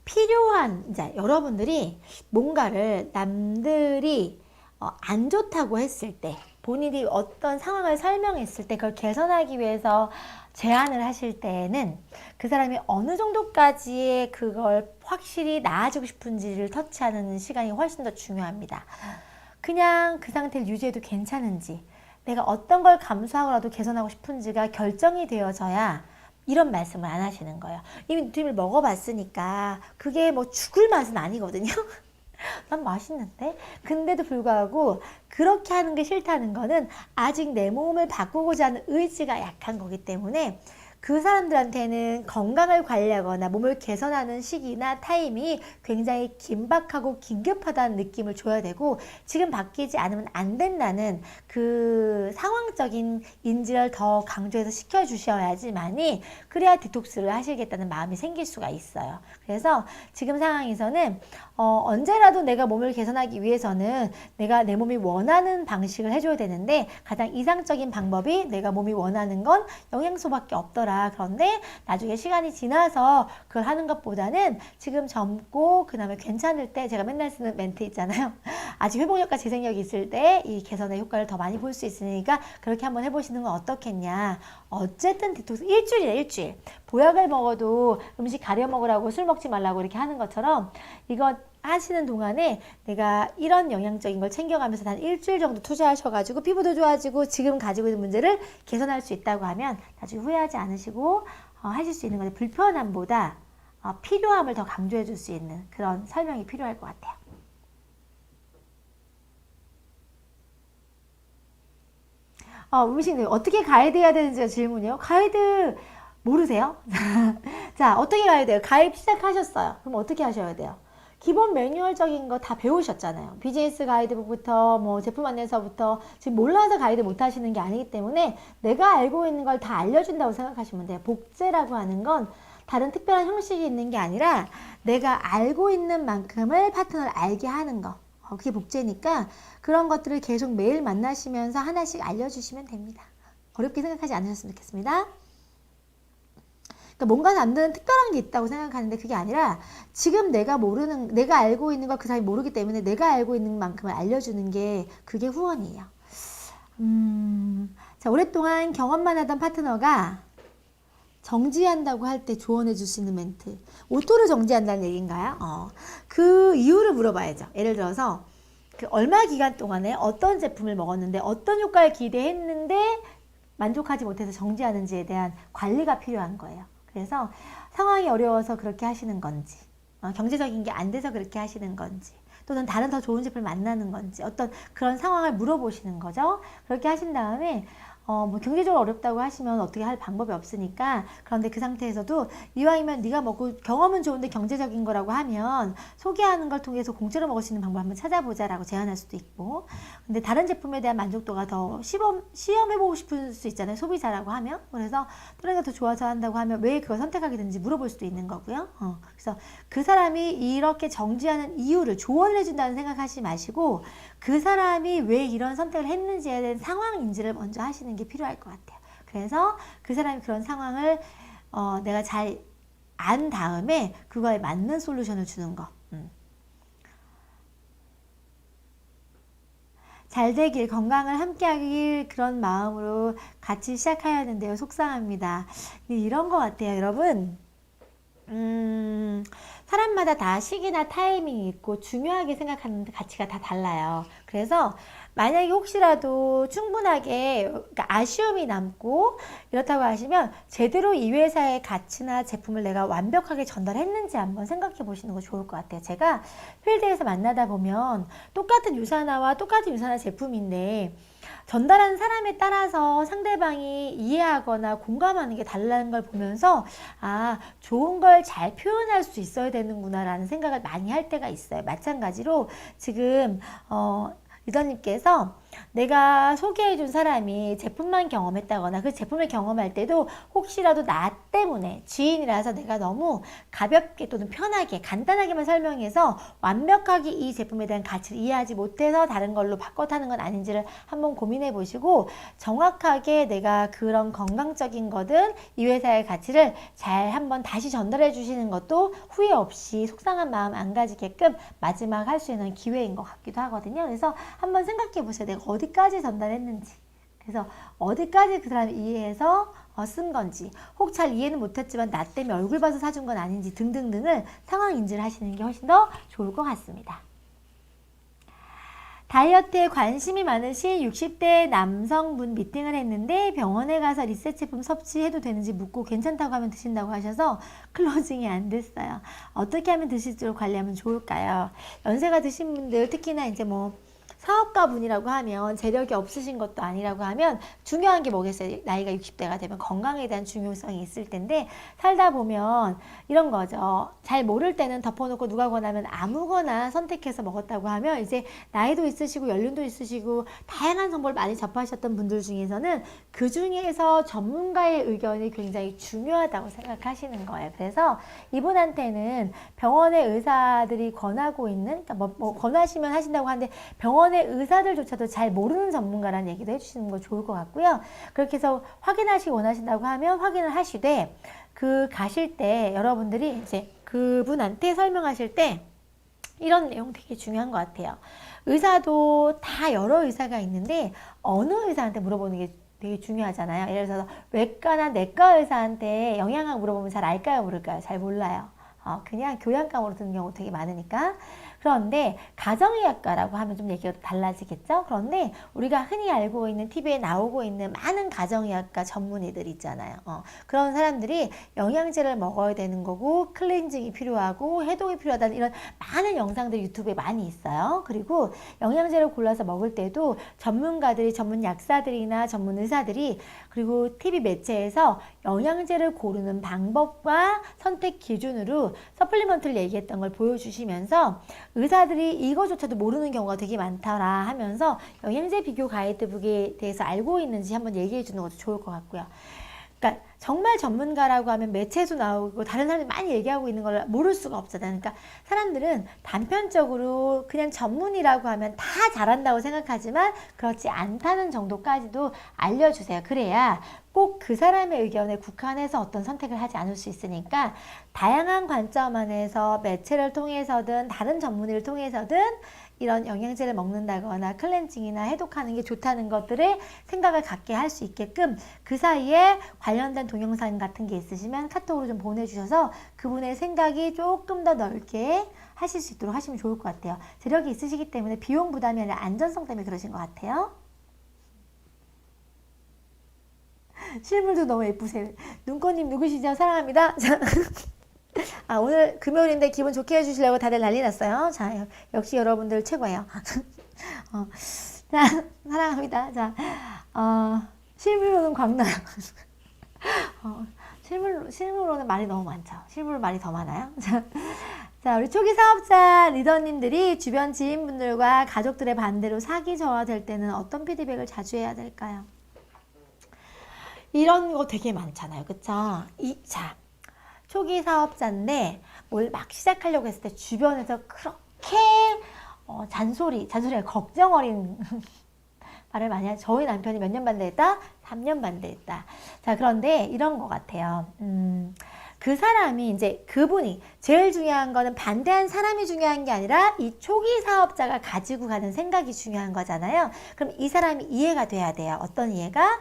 필요한, 이제 여러분들이 뭔가를 남들이 안 좋다고 했을 때, 본인이 어떤 상황을 설명했을 때 그걸 개선하기 위해서 제안을 하실 때에는 그 사람이 어느 정도까지의 그걸 확실히 나아지고 싶은지를 터치하는 시간이 훨씬 더 중요합니다. 그냥 그 상태를 유지해도 괜찮은지, 내가 어떤 걸 감수하고라도 개선하고 싶은지가 결정이 되어져야 이런 말씀을 안 하시는 거예요. 이미 뉴트리미를 먹어봤으니까 그게 뭐 죽을 맛은 아니거든요. 난 맛있는데? 근데도 불구하고 그렇게 하는 게 싫다는 거는 아직 내 몸을 바꾸고자 하는 의지가 약한 거기 때문에 그 사람들한테는 건강을 관리하거나 몸을 개선하는 시기나 타임이 굉장히 긴박하고 긴급하다는 느낌을 줘야 되고, 지금 바뀌지 않으면 안 된다는 그 상황적인 인지를 더 강조해서 시켜주셔야지만이, 그래야 디톡스를 하시겠다는 마음이 생길 수가 있어요. 그래서 지금 상황에서는 언제라도 내가 몸을 개선하기 위해서는 내가 내 몸이 원하는 방식을 해줘야 되는데, 가장 이상적인 방법이 내가 몸이 원하는 건 영양소밖에 없더라. 그런데 나중에 시간이 지나서 그걸 하는 것보다는 지금 젊고 그 다음에 괜찮을 때, 제가 맨날 쓰는 멘트 있잖아요. 아직 회복력과 재생력이 있을 때 이 개선의 효과를 더 많이 볼 수 있으니까 그렇게 한번 해보시는 건 어떻겠냐. 어쨌든 디톡스 일주일이래, 일주일. 보약을 먹어도 음식 가려 먹으라고 술 먹지 말라고 이렇게 하는 것처럼 이거 하시는 동안에 내가 이런 영양적인 걸 챙겨가면서 단 일주일 정도 투자하셔가지고 피부도 좋아지고 지금 가지고 있는 문제를 개선할 수 있다고 하면 나중에 후회하지 않으시고 하실 수 있는 건데, 불편함보다 필요함을 더 강조해 줄 수 있는 그런 설명이 필요할 것 같아요. 음식 어떻게 가이드 해야 되는지가 질문이에요. 가이드 모르세요? 자, 어떻게 가야 돼요? 가입 시작하셨어요. 그럼 어떻게 하셔야 돼요? 기본 매뉴얼적인 거 다 배우셨잖아요. 비즈니스 가이드북부터 뭐 제품 안내서부터 지금 몰라서 가이드 못 하시는 게 아니기 때문에 내가 알고 있는 걸 다 알려준다고 생각하시면 돼요. 복제라고 하는 건 다른 특별한 형식이 있는 게 아니라 내가 알고 있는 만큼을 파트너를 알게 하는 거. 그게 복제니까 그런 것들을 계속 매일 만나시면서 하나씩 알려주시면 됩니다. 어렵게 생각하지 않으셨으면 좋겠습니다. 그러니까 뭔가 남들은 특별한 게 있다고 생각하는데 그게 아니라 지금 내가 알고 있는 걸 그 사람이 모르기 때문에 내가 알고 있는 만큼을 알려주는 게 그게 후원이에요. 자, 오랫동안 경험만 하던 파트너가 정지한다고 할 때 조언해 줄 수 있는 멘트. 오토를 정지한다는 얘기인가요? 그 이유를 물어봐야죠. 예를 들어서 그 얼마 기간 동안에 어떤 제품을 먹었는데 어떤 효과를 기대했는데 만족하지 못해서 정지하는지에 대한 관리가 필요한 거예요. 그래서 상황이 어려워서 그렇게 하시는 건지, 경제적인 게 안 돼서 그렇게 하시는 건지, 또는 다른 더 좋은 제품을 만나는 건지, 어떤 그런 상황을 물어보시는 거죠. 그렇게 하신 다음에 뭐 경제적으로 어렵다고 하시면 어떻게 할 방법이 없으니까, 그런데 그 상태에서도 이왕이면 네가 먹고 경험은 좋은데 경제적인 거라고 하면 소개하는 걸 통해서 공짜로 먹을 수 있는 방법 한번 찾아보자라고 제안할 수도 있고, 근데 다른 제품에 대한 만족도가 더 시험해보고 싶을 수 있잖아요. 소비자라고 하면. 그래서 또래가 더 좋아서 한다고 하면 왜 그걸 선택하게 되는지 물어볼 수도 있는 거고요. 그래서 그 사람이 이렇게 정지하는 이유를 조언을 해준다는 생각하지 마시고 그 사람이 왜 이런 선택을 했는지에 대한 상황 인지를 먼저 하시는 게 필요할 것 같아요. 그래서 그 사람이 그런 상황을 내가 잘 안 다음에 그거에 맞는 솔루션을 주는 거. 잘 되길, 건강을 함께 하길, 그런 마음으로 같이 시작해야 하는데요. 속상합니다. 이런 것 같아요, 여러분. 사람마다 다 시기나 타이밍이 있고 중요하게 생각하는 가치가 다 달라요. 그래서 만약에 혹시라도 충분하게 그러니까 아쉬움이 남고 이렇다고 하시면 제대로 이 회사의 가치나 제품을 내가 완벽하게 전달했는지 한번 생각해 보시는 거 좋을 것 같아요. 제가 필드에서 만나다 보면 똑같은 유산화와 똑같은 유산화 제품인데 전달하는 사람에 따라서 상대방이 이해하거나 공감하는 게 달라는 걸 보면서 좋은 걸 잘 표현할 수 있어야 되는구나 라는 생각을 많이 할 때가 있어요. 마찬가지로 지금 리더님께서 내가 소개해준 사람이 제품만 경험했다거나 그 제품을 경험할 때도 혹시라도 나 때문에 지인이라서 내가 너무 가볍게 또는 편하게 간단하게만 설명해서 완벽하게 이 제품에 대한 가치를 이해하지 못해서 다른 걸로 바꿔 타는 건 아닌지를 한번 고민해 보시고 정확하게 내가 그런 건강적인 거든 이 회사의 가치를 잘 한번 다시 전달해 주시는 것도 후회 없이 속상한 마음 안 가지게끔 마지막 할 수 있는 기회인 것 같기도 하거든요. 그래서 한번 생각해 보세요. 내가 어디까지 전달했는지, 그래서 어디까지 그 사람이 이해해서 쓴 건지, 혹 잘 이해는 못했지만 나 때문에 얼굴 봐서 사준 건 아닌지 등등등을 상황 인지를 하시는 게 훨씬 더 좋을 것 같습니다. 다이어트에 관심이 많으신 60대 남성분 미팅을 했는데 병원에 가서 리셋 제품 섭취해도 되는지 묻고 괜찮다고 하면 드신다고 하셔서 클로징이 안 됐어요. 어떻게 하면 드실지를 관리하면 좋을까요? 연세가 드신 분들, 특히나 이제 뭐 사업가 분이라고 하면 재력이 없으신 것도 아니라고 하면 중요한 게 뭐겠어요? 나이가 60대가 되면 건강에 대한 중요성이 있을 텐데 살다 보면 이런 거죠. 잘 모를 때는 덮어놓고 누가 권하면 아무거나 선택해서 먹었다고 하면 이제 나이도 있으시고 연륜도 있으시고 다양한 정보를 많이 접하셨던 분들 중에서는 그 중에서 전문가의 의견이 굉장히 중요하다고 생각하시는 거예요. 그래서 이분한테는 병원의 의사들이 권하고 있는, 그러니까 뭐 권하시면 하신다고 하는데 병원의 의사들조차도 잘 모르는 전문가라는 얘기도 해주시는 거 좋을 것 같고요. 그렇게 해서 확인하시기 원하신다고 하면 확인을 하시되 그 가실 때 여러분들이 이제 그분한테 설명하실 때 이런 내용 되게 중요한 것 같아요. 의사도 다 여러 의사가 있는데 어느 의사한테 물어보는 게 되게 중요하잖아요. 예를 들어서 외과나 내과 의사한테 영양학 물어보면 잘 알까요? 모를까요? 잘 몰라요. 그냥 교양감으로 듣는 경우 되게 많으니까. 그런데 가정의학과라고 하면 좀 얘기가 달라지겠죠? 그런데 우리가 흔히 알고 있는 TV에 나오고 있는 많은 가정의학과 전문의들 있잖아요. 그런 사람들이 영양제를 먹어야 되는 거고 클렌징이 필요하고 해독이 필요하다는 이런 많은 영상들이 유튜브에 많이 있어요. 그리고 영양제를 골라서 먹을 때도 전문가들이, 전문 약사들이나 전문 의사들이 그리고 TV 매체에서 영양제를 고르는 방법과 선택 기준으로 서플리먼트를 얘기했던 걸 보여주시면서 의사들이 이거조차도 모르는 경우가 되게 많더라 하면서 영양제 비교 가이드북에 대해서 알고 있는지 한번 얘기해 주는 것도 좋을 것 같고요. 그러니까 정말 전문가라고 하면 매체에서 나오고 다른 사람들이 많이 얘기하고 있는 걸 모를 수가 없잖아요. 그러니까 사람들은 단편적으로 그냥 전문이라고 하면 다 잘한다고 생각하지만 그렇지 않다는 정도까지도 알려주세요. 그래야 꼭 그 사람의 의견에 국한해서 어떤 선택을 하지 않을 수 있으니까 다양한 관점 안에서 매체를 통해서든 다른 전문의를 통해서든 이런 영양제를 먹는다거나 클렌징이나 해독하는 게 좋다는 것들을 생각을 갖게 할 수 있게끔 그 사이에 관련된 동영상 같은 게 있으시면 카톡으로 좀 보내주셔서 그분의 생각이 조금 더 넓게 하실 수 있도록 하시면 좋을 것 같아요. 재력이 있으시기 때문에 비용 부담이 아니라 안전성 때문에 그러신 것 같아요. 실물도 너무 예쁘세요. 눈꽃님 누구시죠? 사랑합니다. 오늘 금요일인데 기분 좋게 해주시려고 다들 난리 났어요. 자, 역시 여러분들 최고예요. 자, 사랑합니다. 자, 실물로는 광나요. 실물로는 말이 너무 많죠. 실물 말이 더 많아요. 자, 우리 초기 사업자 리더님들이 주변 지인분들과 가족들의 반대로 사기 저하될 때는 어떤 피드백을 자주 해야 될까요? 이런 거 되게 많잖아요. 그쵸? 자, 초기 사업자인데 뭘 막 시작하려고 했을 때 주변에서 그렇게 잔소리가 걱정 어린 말을 많이 하죠. 저희 남편이 몇 년 반대했다? 3년 반대했다. 자, 그런데 이런 것 같아요. 그 사람이 이제 그분이 제일 중요한 거는 반대한 사람이 중요한 게 아니라 이 초기 사업자가 가지고 가는 생각이 중요한 거잖아요. 그럼 이 사람이 이해가 돼야 돼요. 어떤 이해가?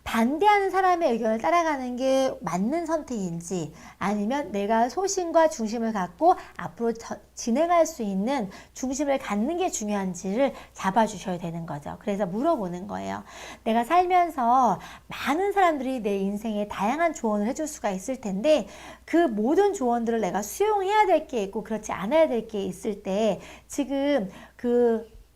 반대하는 사람의 의견을 따라가는 게 맞는 선택인지 아니면 내가 소신과 중심을 갖고 앞으로 진행할 수 있는 중심을 갖는 게 중요한지를 잡아주셔야 되는 거죠. 그래서 물어보는 거예요. 내가 살면서 많은 사람들이 내 인생에 다양한 조언을 해줄 수가 있을 텐데 그 모든 조언들을 내가 수용해야 될 게 있고 그렇지 않아야 될 게 있을 때 지금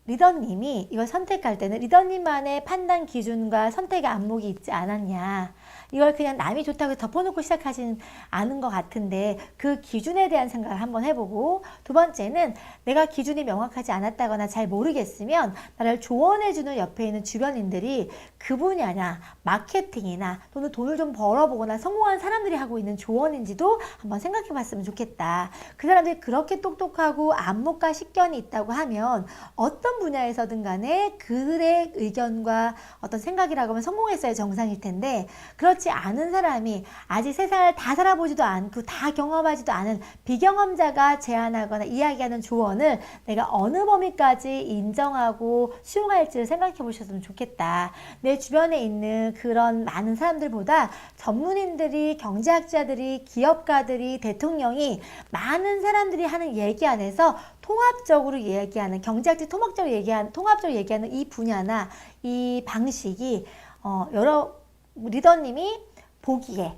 리더님이 이걸 선택할 때는 리더님만의 판단 기준과 선택의 안목이 있지 않았냐. 이걸 그냥 남이 좋다고 덮어놓고 시작하진 않은 것 같은데 그 기준에 대한 생각을 한번 해보고 두 번째는 내가 기준이 명확하지 않았다거나 잘 모르겠으면 나를 조언해주는 옆에 있는 주변인들이 그 분야나 마케팅이나 또는 돈을 좀 벌어보거나 성공한 사람들이 하고 있는 조언인지도 한번 생각해봤으면 좋겠다. 그 사람들이 그렇게 똑똑하고 안목과 식견이 있다고 하면 어떤 분야에서든 간에 그들의 의견과 어떤 생각이라고 하면 성공했어야 정상일 텐데 그렇지 않은 사람이 아직 세상을 다 살아보지도 않고 다 경험하지도 않은 비경험자가 제안하거나 이야기하는 조언을 내가 어느 범위까지 인정하고 수용할지를 생각해 보셨으면 좋겠다. 내 주변에 있는 그런 많은 사람들보다 전문인들이, 경제학자들이, 기업가들이, 대통령이 많은 사람들이 하는 얘기 안에서 통합적으로 얘기하는 경제학적 통합적으로 얘기하는 이 분야나 이 방식이 여러 리더님이 보기에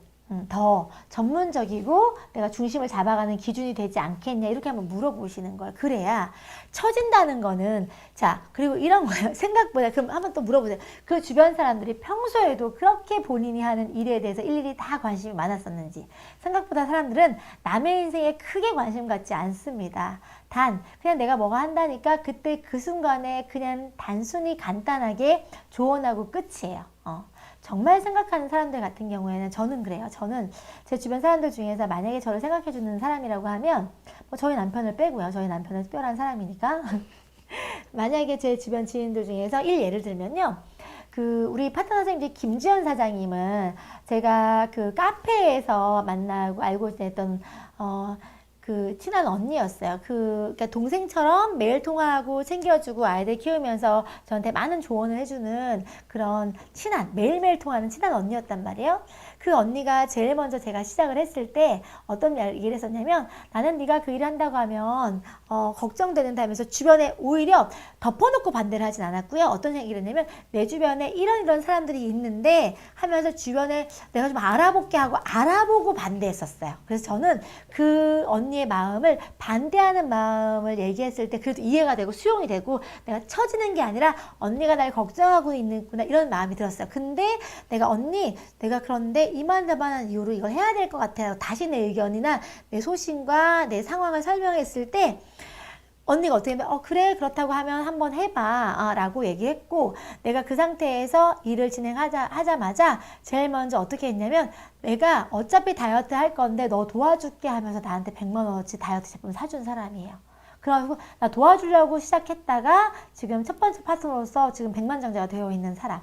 더 전문적이고 내가 중심을 잡아가는 기준이 되지 않겠냐 이렇게 한번 물어보시는 거예요. 그래야 처진다는 거는 자 그리고 이런 거예요. 생각보다 그럼 한번 또 물어보세요. 그 주변 사람들이 평소에도 그렇게 본인이 하는 일에 대해서 일일이 다 관심이 많았었는지. 생각보다 사람들은 남의 인생에 크게 관심 갖지 않습니다. 단 그냥 내가 뭐가 한다니까 그때 그 순간에 그냥 단순히 간단하게 조언하고 끝이에요. 정말 생각하는 사람들 같은 경우에는 저는 그래요. 저는 제 주변 사람들 중에서 만약에 저를 생각해주는 사람이라고 하면 뭐 저희 남편을 빼고요. 저희 남편은 특별한 사람이니까 만약에 제 주변 지인들 중에서 예를 들면요. 우리 파트너 선생님 김지연 사장님은 제가 그 카페에서 만나고 알고 지냈던 그 친한 언니였어요. 그러니까 동생처럼 매일 통화하고 챙겨주고 아이들 키우면서 저한테 많은 조언을 해주는 그런 친한, 매일매일 통하는 친한 언니였단 말이에요. 그 언니가 제일 먼저 제가 시작을 했을 때 어떤 얘기를 했었냐면, 나는 네가 그 일을 한다고 하면 걱정되는다 하면서 주변에 오히려 덮어놓고 반대를 하진 않았고요. 어떤 얘기를 했냐면, 내 주변에 이런 사람들이 있는데 하면서 주변에 내가 좀 알아볼게 하고 알아보고 반대했었어요. 그래서 저는 그 언니의 마음을, 반대하는 마음을 얘기했을 때 그래도 이해가 되고 수용이 되고, 내가 처지는 게 아니라 언니가 날 걱정하고 있는구나 이런 마음이 들었어요. 근데 내가 언니, 내가 그런데 이만저만한 이유로 이걸 해야 될 것 같아요. 다시 내 의견이나 내 소신과 내 상황을 설명했을 때 언니가 어떻게 하면 그래 그렇다고 하면 한번 해봐 라고 얘기했고, 내가 그 상태에서 일을 하자마자 제일 먼저 어떻게 했냐면, 내가 어차피 다이어트 할 건데 너 도와줄게 하면서 나한테 100만 원어치 다이어트 제품 사준 사람이에요. 그래가지고 나 도와주려고 시작했다가 지금 첫 번째 파트너로서 지금 백만장자가 되어 있는 사람.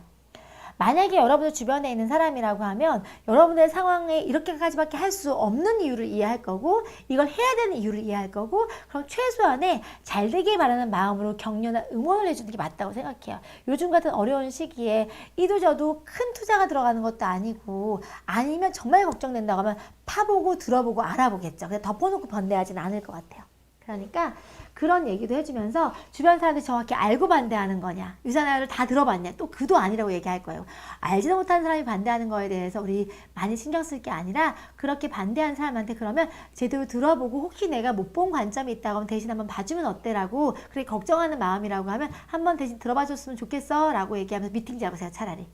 만약에 여러분들 주변에 있는 사람이라고 하면 여러분의 상황에 이렇게까지밖에 할 수 없는 이유를 이해할 거고, 이걸 해야 되는 이유를 이해할 거고, 그럼 최소한의 잘 되길 바라는 마음으로 격려나 응원을 해주는 게 맞다고 생각해요. 요즘 같은 어려운 시기에 이도저도 큰 투자가 들어가는 것도 아니고, 아니면 정말 걱정된다고 하면 파보고 들어보고 알아보겠죠. 근데 덮어놓고 반대하지는 않을 것 같아요. 그러니까 그런 얘기도 해주면서, 주변 사람들이 정확히 알고 반대하는 거냐, 유산화를 다 들어봤냐, 또 그도 아니라고 얘기할 거예요. 알지도 못하는 사람이 반대하는 거에 대해서 우리 많이 신경 쓸 게 아니라, 그렇게 반대하는 사람한테 그러면 제대로 들어보고 혹시 내가 못 본 관점이 있다고 하면 대신 한번 봐주면 어때라고, 그렇게 걱정하는 마음이라고 하면 한번 대신 들어봐 줬으면 좋겠어 라고 얘기하면서 미팅 잡으세요, 차라리.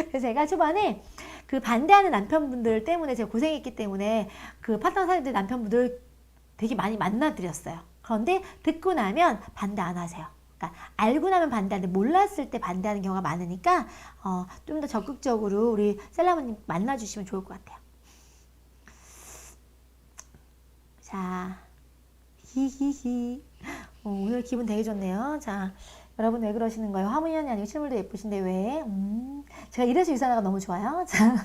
그래서 제가 초반에 그 반대하는 남편분들 때문에 제가 고생했기 때문에 그 파트너 사람들 남편분들 되게 많이 만나드렸어요. 그런데 듣고 나면 반대 안 하세요. 그러니까 알고 나면 반대하는데 몰랐을 때 반대하는 경우가 많으니까 좀 더 적극적으로 우리 셀라모님 만나주시면 좋을 것 같아요. 자, 히히히. 오늘 기분 되게 좋네요. 자, 여러분 왜 그러시는 거예요? 화면이 아니고 실물도 예쁘신데 왜? 제가 이래서 유산화가 너무 좋아요. 자,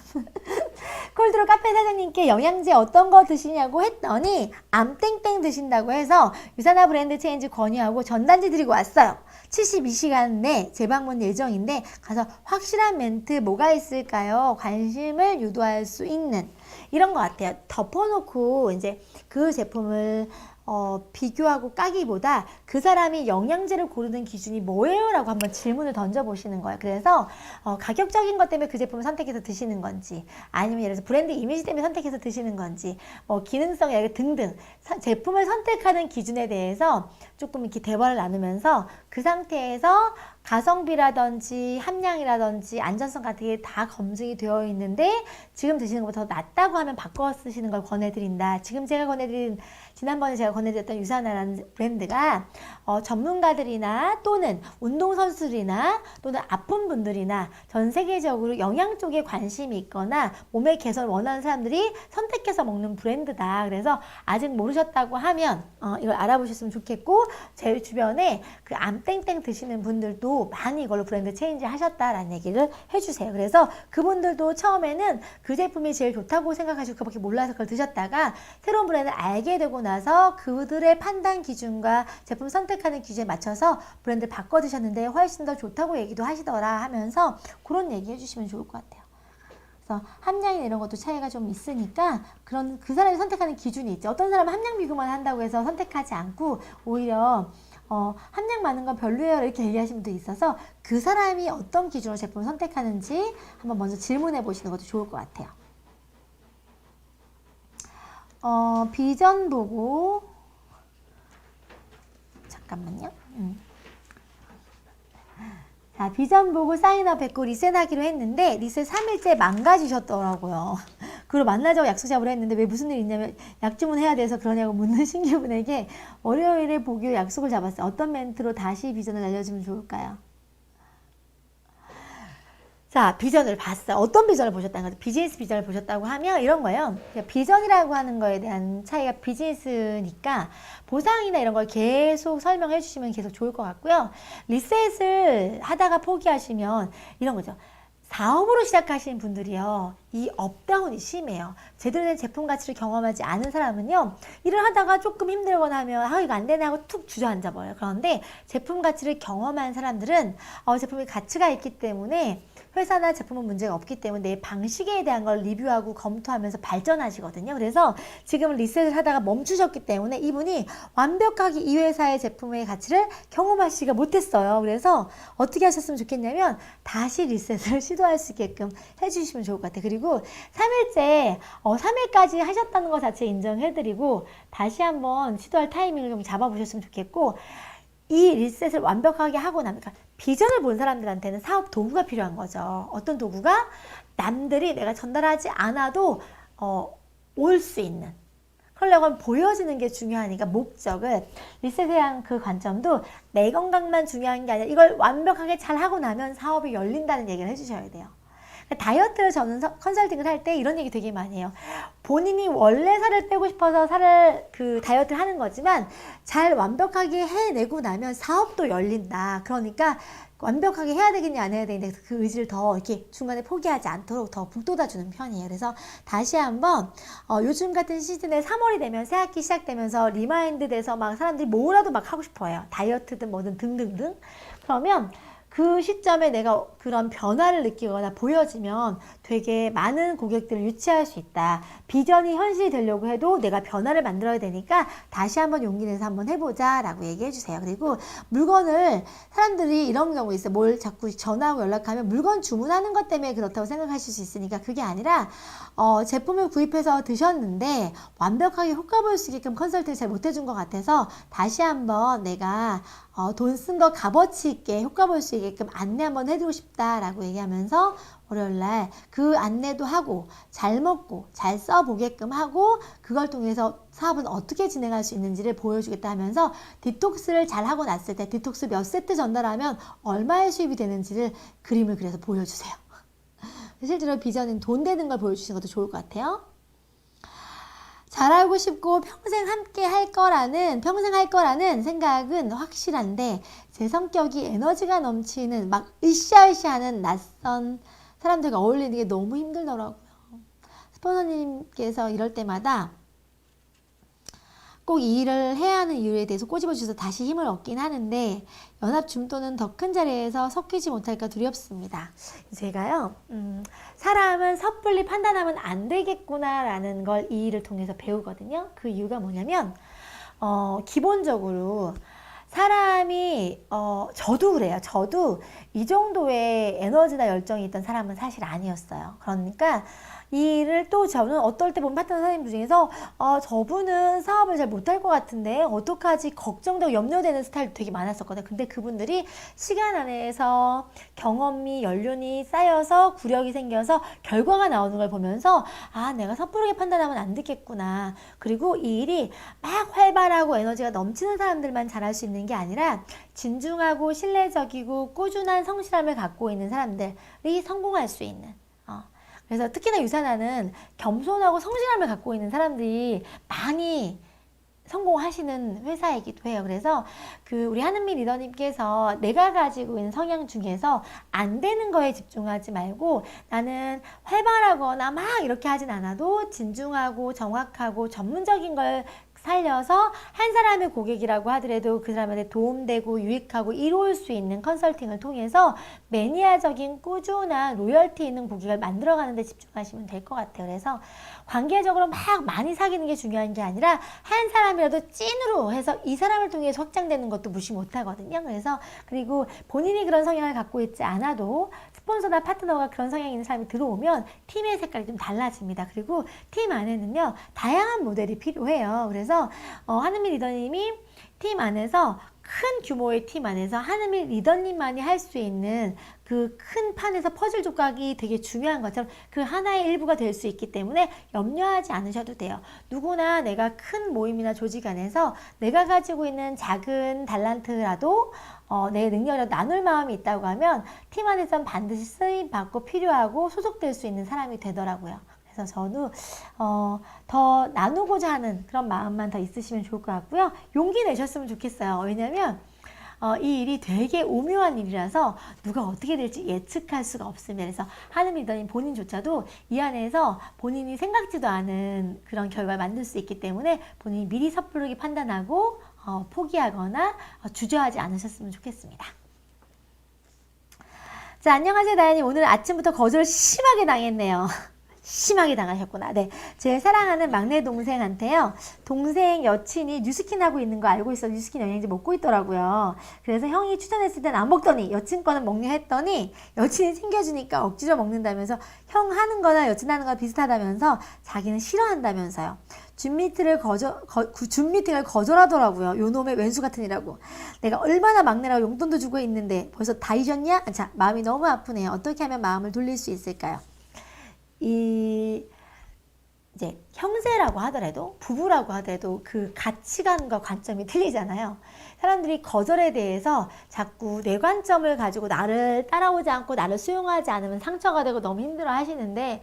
콜드로 카페 사장님께 영양제 어떤 거 드시냐고 했더니 암땡땡 드신다고 해서 유산화 브랜드 체인지 권유하고 전단지 드리고 왔어요. 72시간 내 재방문 예정인데 가서 확실한 멘트 뭐가 있을까요? 관심을 유도할 수 있는 이런 것 같아요. 덮어놓고 이제 그 제품을 비교하고 까기보다 그 사람이 영양제를 고르는 기준이 뭐예요? 라고 한번 질문을 던져보시는 거예요. 그래서 가격적인 것 때문에 그 제품을 선택해서 드시는 건지, 아니면 예를 들어서 브랜드 이미지 때문에 선택해서 드시는 건지, 기능성 등등 제품을 선택하는 기준에 대해서 조금 이렇게 대화를 나누면서 그 상태에서 가성비라든지 함량이라든지 안전성 같은 게 다 검증이 되어 있는데 지금 드시는 것보다 더 낫다고 하면 바꿔 쓰시는 걸 권해드린다. 지금 제가 권해드린, 지난번에 제가 권해드렸던 유산화라는 브랜드가 전문가들이나 또는 운동선수들이나 또는 아픈 분들이나 전 세계적으로 영양 쪽에 관심이 있거나 몸의 개선을 원하는 사람들이 선택해서 먹는 브랜드다. 그래서 아직 모르셨다고 하면 이걸 알아보셨으면 좋겠고, 제 주변에 그 암땡땡 드시는 분들도 많이 이걸로 브랜드 체인지 하셨다라는 얘기를 해주세요. 그래서 그분들도 처음에는 그 제품이 제일 좋다고 생각하시고 그밖에 몰라서 그걸 드셨다가 새로운 브랜드를 알게 되고 나서 그들의 판단 기준과 제품 선택하는 기준에 맞춰서 브랜드를 바꿔 드셨는데 훨씬 더 좋다고 얘기도 하시더라 하면서 그런 얘기 해주시면 좋을 것 같아요. 그래서 함량이나 이런 것도 차이가 좀 있으니까 그런 그 사람이 선택하는 기준이 있죠. 어떤 사람은 함량 비교만 한다고 해서 선택하지 않고 오히려 함량 많은 건 별로예요 이렇게 얘기하시는 분도 있어서 그 사람이 어떤 기준으로 제품을 선택하는지 한번 먼저 질문해 보시는 것도 좋을 것 같아요. 비전 보고 잠깐만요. 자, 비전 보고 사인업 했고 리셋하기로 했는데 리셋 3일째 망가지셨더라고요. 그리고 만나자고 약속 잡으려 했는데 왜 무슨 일이 있냐면 약 주문해야 돼서 그러냐고 묻는 신규분에게 월요일에 보기로 약속을 잡았어요. 어떤 멘트로 다시 비전을 알려주면 좋을까요? 자, 비전을 봤어요. 어떤 비전을 보셨다는 거죠? 비즈니스 비전을 보셨다고 하면 이런 거예요. 비전이라고 하는 거에 대한 차이가 비즈니스니까 보상이나 이런 걸 계속 설명해 주시면 계속 좋을 것 같고요. 리셋을 하다가 포기하시면 이런 거죠. 사업으로 시작하시는 분들이요, 이 업다운이 심해요. 제대로 된 제품 가치를 경험하지 않은 사람은요, 일을 하다가 조금 힘들거나 하면 아 이거 안 되네 하고 툭 주저앉아 버려요. 그런데 제품 가치를 경험한 사람들은 제품이 가치가 있기 때문에 회사나 제품은 문제가 없기 때문에 내 방식에 대한 걸 리뷰하고 검토하면서 발전하시거든요. 그래서 지금은 리셋을 하다가 멈추셨기 때문에 이분이 완벽하게 이 회사의 제품의 가치를 경험하시지가 못했어요. 그래서 어떻게 하셨으면 좋겠냐면 다시 리셋을 시도할 수 있게끔 해주시면 좋을 것 같아요. 그리고 3일째 3일까지 하셨다는 것 자체 인정해드리고 다시 한번 시도할 타이밍을 좀 잡아보셨으면 좋겠고, 이 리셋을 완벽하게 하고 나면, 그러니까 비전을 본 사람들한테는 사업 도구가 필요한 거죠. 어떤 도구가 남들이 내가 전달하지 않아도 올 수 있는, 그러려면 보여지는 게 중요하니까 목적을 리셋에 대한 그 관점도 내 건강만 중요한 게 아니라 이걸 완벽하게 잘 하고 나면 사업이 열린다는 얘기를 해주셔야 돼요. 다이어트를 저는 컨설팅을 할 때 이런 얘기 되게 많이 해요. 본인이 원래 살을 빼고 싶어서 살을 다이어트를 하는 거지만 잘 완벽하게 해내고 나면 사업도 열린다. 그러니까 완벽하게 해야 되겠냐 안 해야 되겠냐 그 의지를 더 이렇게 중간에 포기하지 않도록 더 북돋아주는 편이에요. 그래서 다시 한번 요즘 같은 시즌에 3월이 되면 새학기 시작되면서 리마인드 돼서 막 사람들이 뭐라도 막 하고 싶어요. 다이어트든 뭐든 등등등. 그러면 그 시점에 내가 그런 변화를 느끼거나 보여지면 되게 많은 고객들을 유치할 수 있다. 비전이 현실이 되려고 해도 내가 변화를 만들어야 되니까 다시 한번 용기 내서 한번 해보자 라고 얘기해 주세요. 그리고 물건을, 사람들이 이런 경우 있어요. 뭘 자꾸 전화하고 연락하면 물건 주문하는 것 때문에 그렇다고 생각하실 수 있으니까 그게 아니라 제품을 구입해서 드셨는데 완벽하게 효과 볼 수 있게끔 컨설팅을 잘 못해준 것 같아서 다시 한번 내가 돈 쓴 거 값어치 있게 효과 볼 수 있게끔 안내 한번 해드리고 싶다라고 얘기하면서 월요일날 그 안내도 하고 잘 먹고 잘 써보게끔 하고 그걸 통해서 사업은 어떻게 진행할 수 있는지를 보여주겠다 하면서 디톡스를 잘 하고 났을 때 디톡스 몇 세트 전달하면 얼마의 수입이 되는지를 그림을 그려서 보여주세요. 실제로 비전은 돈 되는 걸 보여주시는 것도 좋을 것 같아요. 잘 알고 싶고 평생 함께 할 거라는, 평생 할 거라는 생각은 확실한데 제 성격이 에너지가 넘치는 막 으쌰으쌰하는 낯선 사람들과 어울리는 게 너무 힘들더라고요. 스폰서님께서 이럴 때마다 꼭 이 일을 해야 하는 이유에 대해서 꼬집어 주셔서 다시 힘을 얻긴 하는데 연합 줌또는 더 큰 자리에서 섞이지 못할까 두렵습니다. 제가요, 사람은 섣불리 판단하면 안 되겠구나라는 걸 이 일을 통해서 배우거든요. 그 이유가 뭐냐면 기본적으로 사람이 저도 그래요. 저도 이 정도의 에너지나 열정이 있던 사람은 사실 아니었어요. 그러니까 이 일을 또 저는 어떨 때 보면 파트너 선생님들 중에서 저분은 사업을 잘 못할 것 같은데 어떡하지 걱정되고 염려되는 스타일도 되게 많았었거든요. 근데 그분들이 시간 안에서 경험이 연륜이 쌓여서 구력이 생겨서 결과가 나오는 걸 보면서 아 내가 섣부르게 판단하면 안 되겠구나. 그리고 이 일이 막 활발하고 에너지가 넘치는 사람들만 잘할 수 있는 게 아니라 진중하고 신뢰적이고 꾸준한 성실함을 갖고 있는 사람들이 성공할 수 있는, 그래서 특히나 유산하는 겸손하고 성실함을 갖고 있는 사람들이 많이 성공하시는 회사이기도 해요. 그래서 우리 한은미 리더님께서 내가 가지고 있는 성향 중에서 안 되는 거에 집중하지 말고 나는 활발하거나 막 이렇게 하진 않아도 진중하고 정확하고 전문적인 걸 살려서 한 사람의 고객이라고 하더라도 그 사람한테 도움되고 유익하고 이로울 수 있는 컨설팅을 통해서 매니아적인 꾸준한 로열티 있는 고객을 만들어가는 데 집중하시면 될 것 같아요. 그래서 관계적으로 막 많이 사귀는 게 중요한 게 아니라 한 사람이라도 찐으로 해서 이 사람을 통해서 확장되는 것도 무시 못하거든요. 그래서 그리고 본인이 그런 성향을 갖고 있지 않아도 스폰서나 파트너가 그런 성향이 있는 사람이 들어오면 팀의 색깔이 좀 달라집니다. 그리고 팀 안에는요 다양한 모델이 필요해요. 그래서 한은미 리더님이 팀 안에서 큰 규모의 팀 안에서 한은미 리더님만이 할 수 있는 그 큰 판에서 퍼즐 조각이 되게 중요한 것처럼 그 하나의 일부가 될 수 있기 때문에 염려하지 않으셔도 돼요. 누구나 내가 큰 모임이나 조직 안에서 내가 가지고 있는 작은 달란트라도 내 능력을 나눌 마음이 있다고 하면 팀 안에서는 반드시 쓰임받고 필요하고 소속될 수 있는 사람이 되더라고요. 그래서 저도 더 나누고자 하는 그런 마음만 더 있으시면 좋을 것 같고요. 용기 내셨으면 좋겠어요. 왜냐면 이 일이 되게 오묘한 일이라서 누가 어떻게 될지 예측할 수가 없습니다. 그래서 하는 리더님 본인조차도 이 안에서 본인이 생각지도 않은 그런 결과를 만들 수 있기 때문에 본인이 미리 섣부르게 판단하고 포기하거나 주저하지 않으셨으면 좋겠습니다. 자, 안녕하세요, 다현님. 오늘 아침부터 거절을 심하게 당했네요. 심하게 당하셨구나. 네, 제 사랑하는 막내 동생한테요. 동생 여친이 뉴스킨 하고 있는 거 알고 있어. 뉴스킨 영양제 먹고 있더라고요. 그래서 형이 추천했을 땐 안 먹더니 여친 거는 먹냐 했더니 여친이 챙겨주니까 억지로 먹는다면서 형 하는 거나 여친 하는 거 비슷하다면서 자기는 싫어한다면서요. 줌 미팅을 거절하더라고요. 요놈의 왼수 같으니라고. 내가 얼마나 막내라고 용돈도 주고 있는데 벌써 다 잊었냐? 자, 마음이 너무 아프네요. 어떻게 하면 마음을 돌릴 수 있을까요? 이제 형제라고 하더라도 부부라고 하더라도 그 가치관과 관점이 틀리잖아요. 사람들이 거절에 대해서 자꾸 내 관점을 가지고 나를 따라오지 않고 나를 수용하지 않으면 상처가 되고 너무 힘들어 하시는데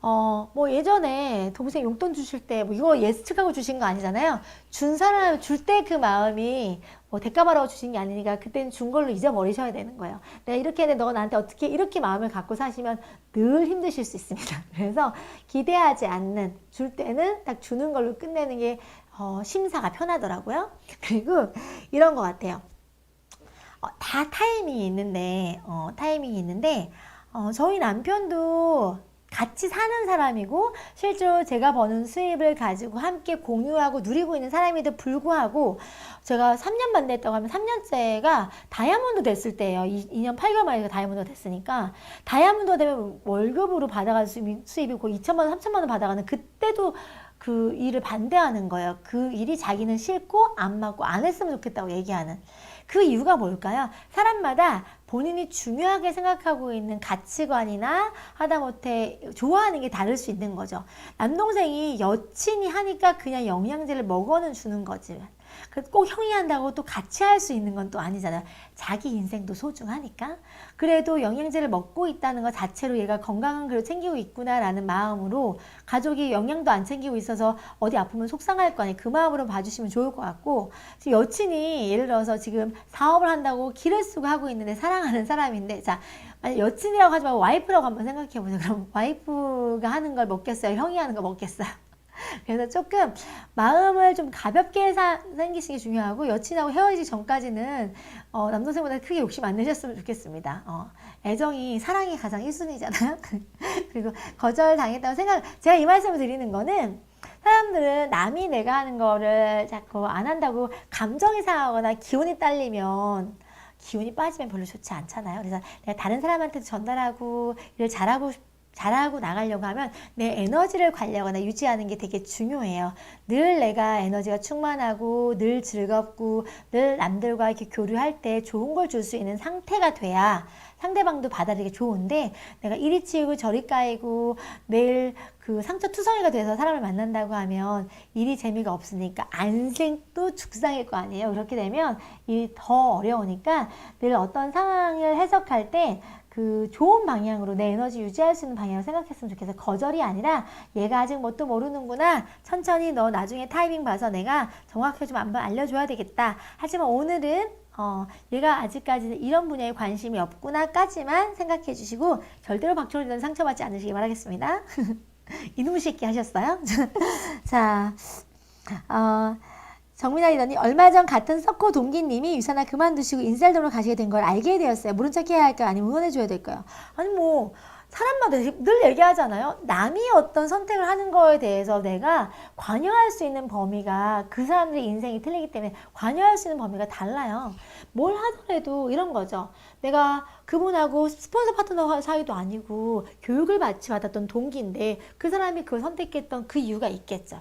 뭐 예전에 동생 용돈 주실 때 뭐 이거 예측하고 주신 거 아니잖아요. 준 사람 줄 때 그 마음이 뭐 대가받아서 주신 게 아니니까 그때는 준 걸로 잊어버리셔야 되는 거예요. 내가 이렇게 했는데 너가 나한테 어떻게 이렇게 마음을 갖고 사시면 늘 힘드실 수 있습니다. 그래서 기대하지 않는 줄 때는 딱 주는 걸로 끝내는 게 심사가 편하더라고요. 그리고 이런 것 같아요. 다 타이밍이 있는데 저희 남편도 같이 사는 사람이고 실제로 제가 버는 수입을 가지고 함께 공유하고 누리고 있는 사람에도 불구하고 제가 3년 만났다고 하면 3년째가 다이아몬드 됐을 때예요. 2년 8개월 만에 다이아몬드가 됐으니까 다이아몬드가 되면 월급으로 받아가는 수입이 거의 2천만 원, 3천만 원 받아가는 그때도 그 일을 반대하는 거예요. 그 일이 자기는 싫고 안 맞고 안 했으면 좋겠다고 얘기하는. 그 이유가 뭘까요? 사람마다 본인이 중요하게 생각하고 있는 가치관이나 하다못해 좋아하는 게 다를 수 있는 거죠. 남동생이 여친이 하니까 그냥 영양제를 먹어는 주는 거지. 꼭 형이 한다고 또 같이 할 수 있는 건 또 아니잖아요. 자기 인생도 소중하니까. 그래도 영양제를 먹고 있다는 것 자체로 얘가 건강은 그래도 챙기고 있구나라는 마음으로 가족이 영양도 안 챙기고 있어서 어디 아프면 속상할 거 아니에요. 그 마음으로 봐주시면 좋을 것 같고 지금 여친이 예를 들어서 지금 사업을 한다고 기를 쓰고 하고 있는데 사랑하는 사람인데 자 만약 여친이라고 하지 말고 와이프라고 한번 생각해 보세요. 그럼 와이프가 하는 걸 먹겠어요? 형이 하는 거 먹겠어요? 그래서 조금 마음을 좀 가볍게 생기시는 게 중요하고 여친하고 헤어지기 전까지는 남동생보다 크게 욕심 안 내셨으면 좋겠습니다. 애정이 사랑이 가장 1순위잖아요. 그리고 거절당했다고 제가 이 말씀을 드리는 거는 사람들은 남이 내가 하는 거를 자꾸 안 한다고 감정이 상하거나 기운이 딸리면 기운이 빠지면 별로 좋지 않잖아요. 그래서 내가 다른 사람한테 전달하고 일을 잘하고 나가려고 하면 내 에너지를 관리하거나 유지하는 게 되게 중요해요. 늘 내가 에너지가 충만하고 늘 즐겁고 늘 남들과 이렇게 교류할 때 좋은 걸 줄 수 있는 상태가 돼야 상대방도 받아들이기 좋은데 내가 이리 치우고 저리 까이고 매일 그 상처투성이가 돼서 사람을 만난다고 하면 일이 재미가 없으니까 안생도 죽상일 거 아니에요. 그렇게 되면 일이 더 어려우니까 늘 어떤 상황을 해석할 때 그 좋은 방향으로 내 에너지 유지할 수 있는 방향으로 생각했으면 좋겠어요. 거절이 아니라 얘가 아직 뭣도 모르는구나. 천천히 너 나중에 타이밍 봐서 내가 정확하게 좀 한번 알려줘야 되겠다. 하지만 오늘은 얘가 아직까지는 이런 분야에 관심이 없구나까지만 생각해 주시고 절대로 박철이는 상처받지 않으시기 바라겠습니다. 이놈의 새끼 하셨어요? 자, 정민아 리더님 얼마 전 같은 서코 동기님이 유산을 그만두시고 인셀덤으로 가시게 된 걸 알게 되었어요. 모른 척 해야 할까요? 아니면 응원해줘야 될까요? 아니 뭐 사람마다 늘 얘기하잖아요. 남이 어떤 선택을 하는 거에 대해서 내가 관여할 수 있는 범위가 그 사람들의 인생이 틀리기 때문에 관여할 수 있는 범위가 달라요. 뭘 하더라도 이런 거죠. 내가 그분하고 스폰서 파트너 사이도 아니고 교육을 같이 받았던 동기인데 그 사람이 그걸 선택했던 그 이유가 있겠죠.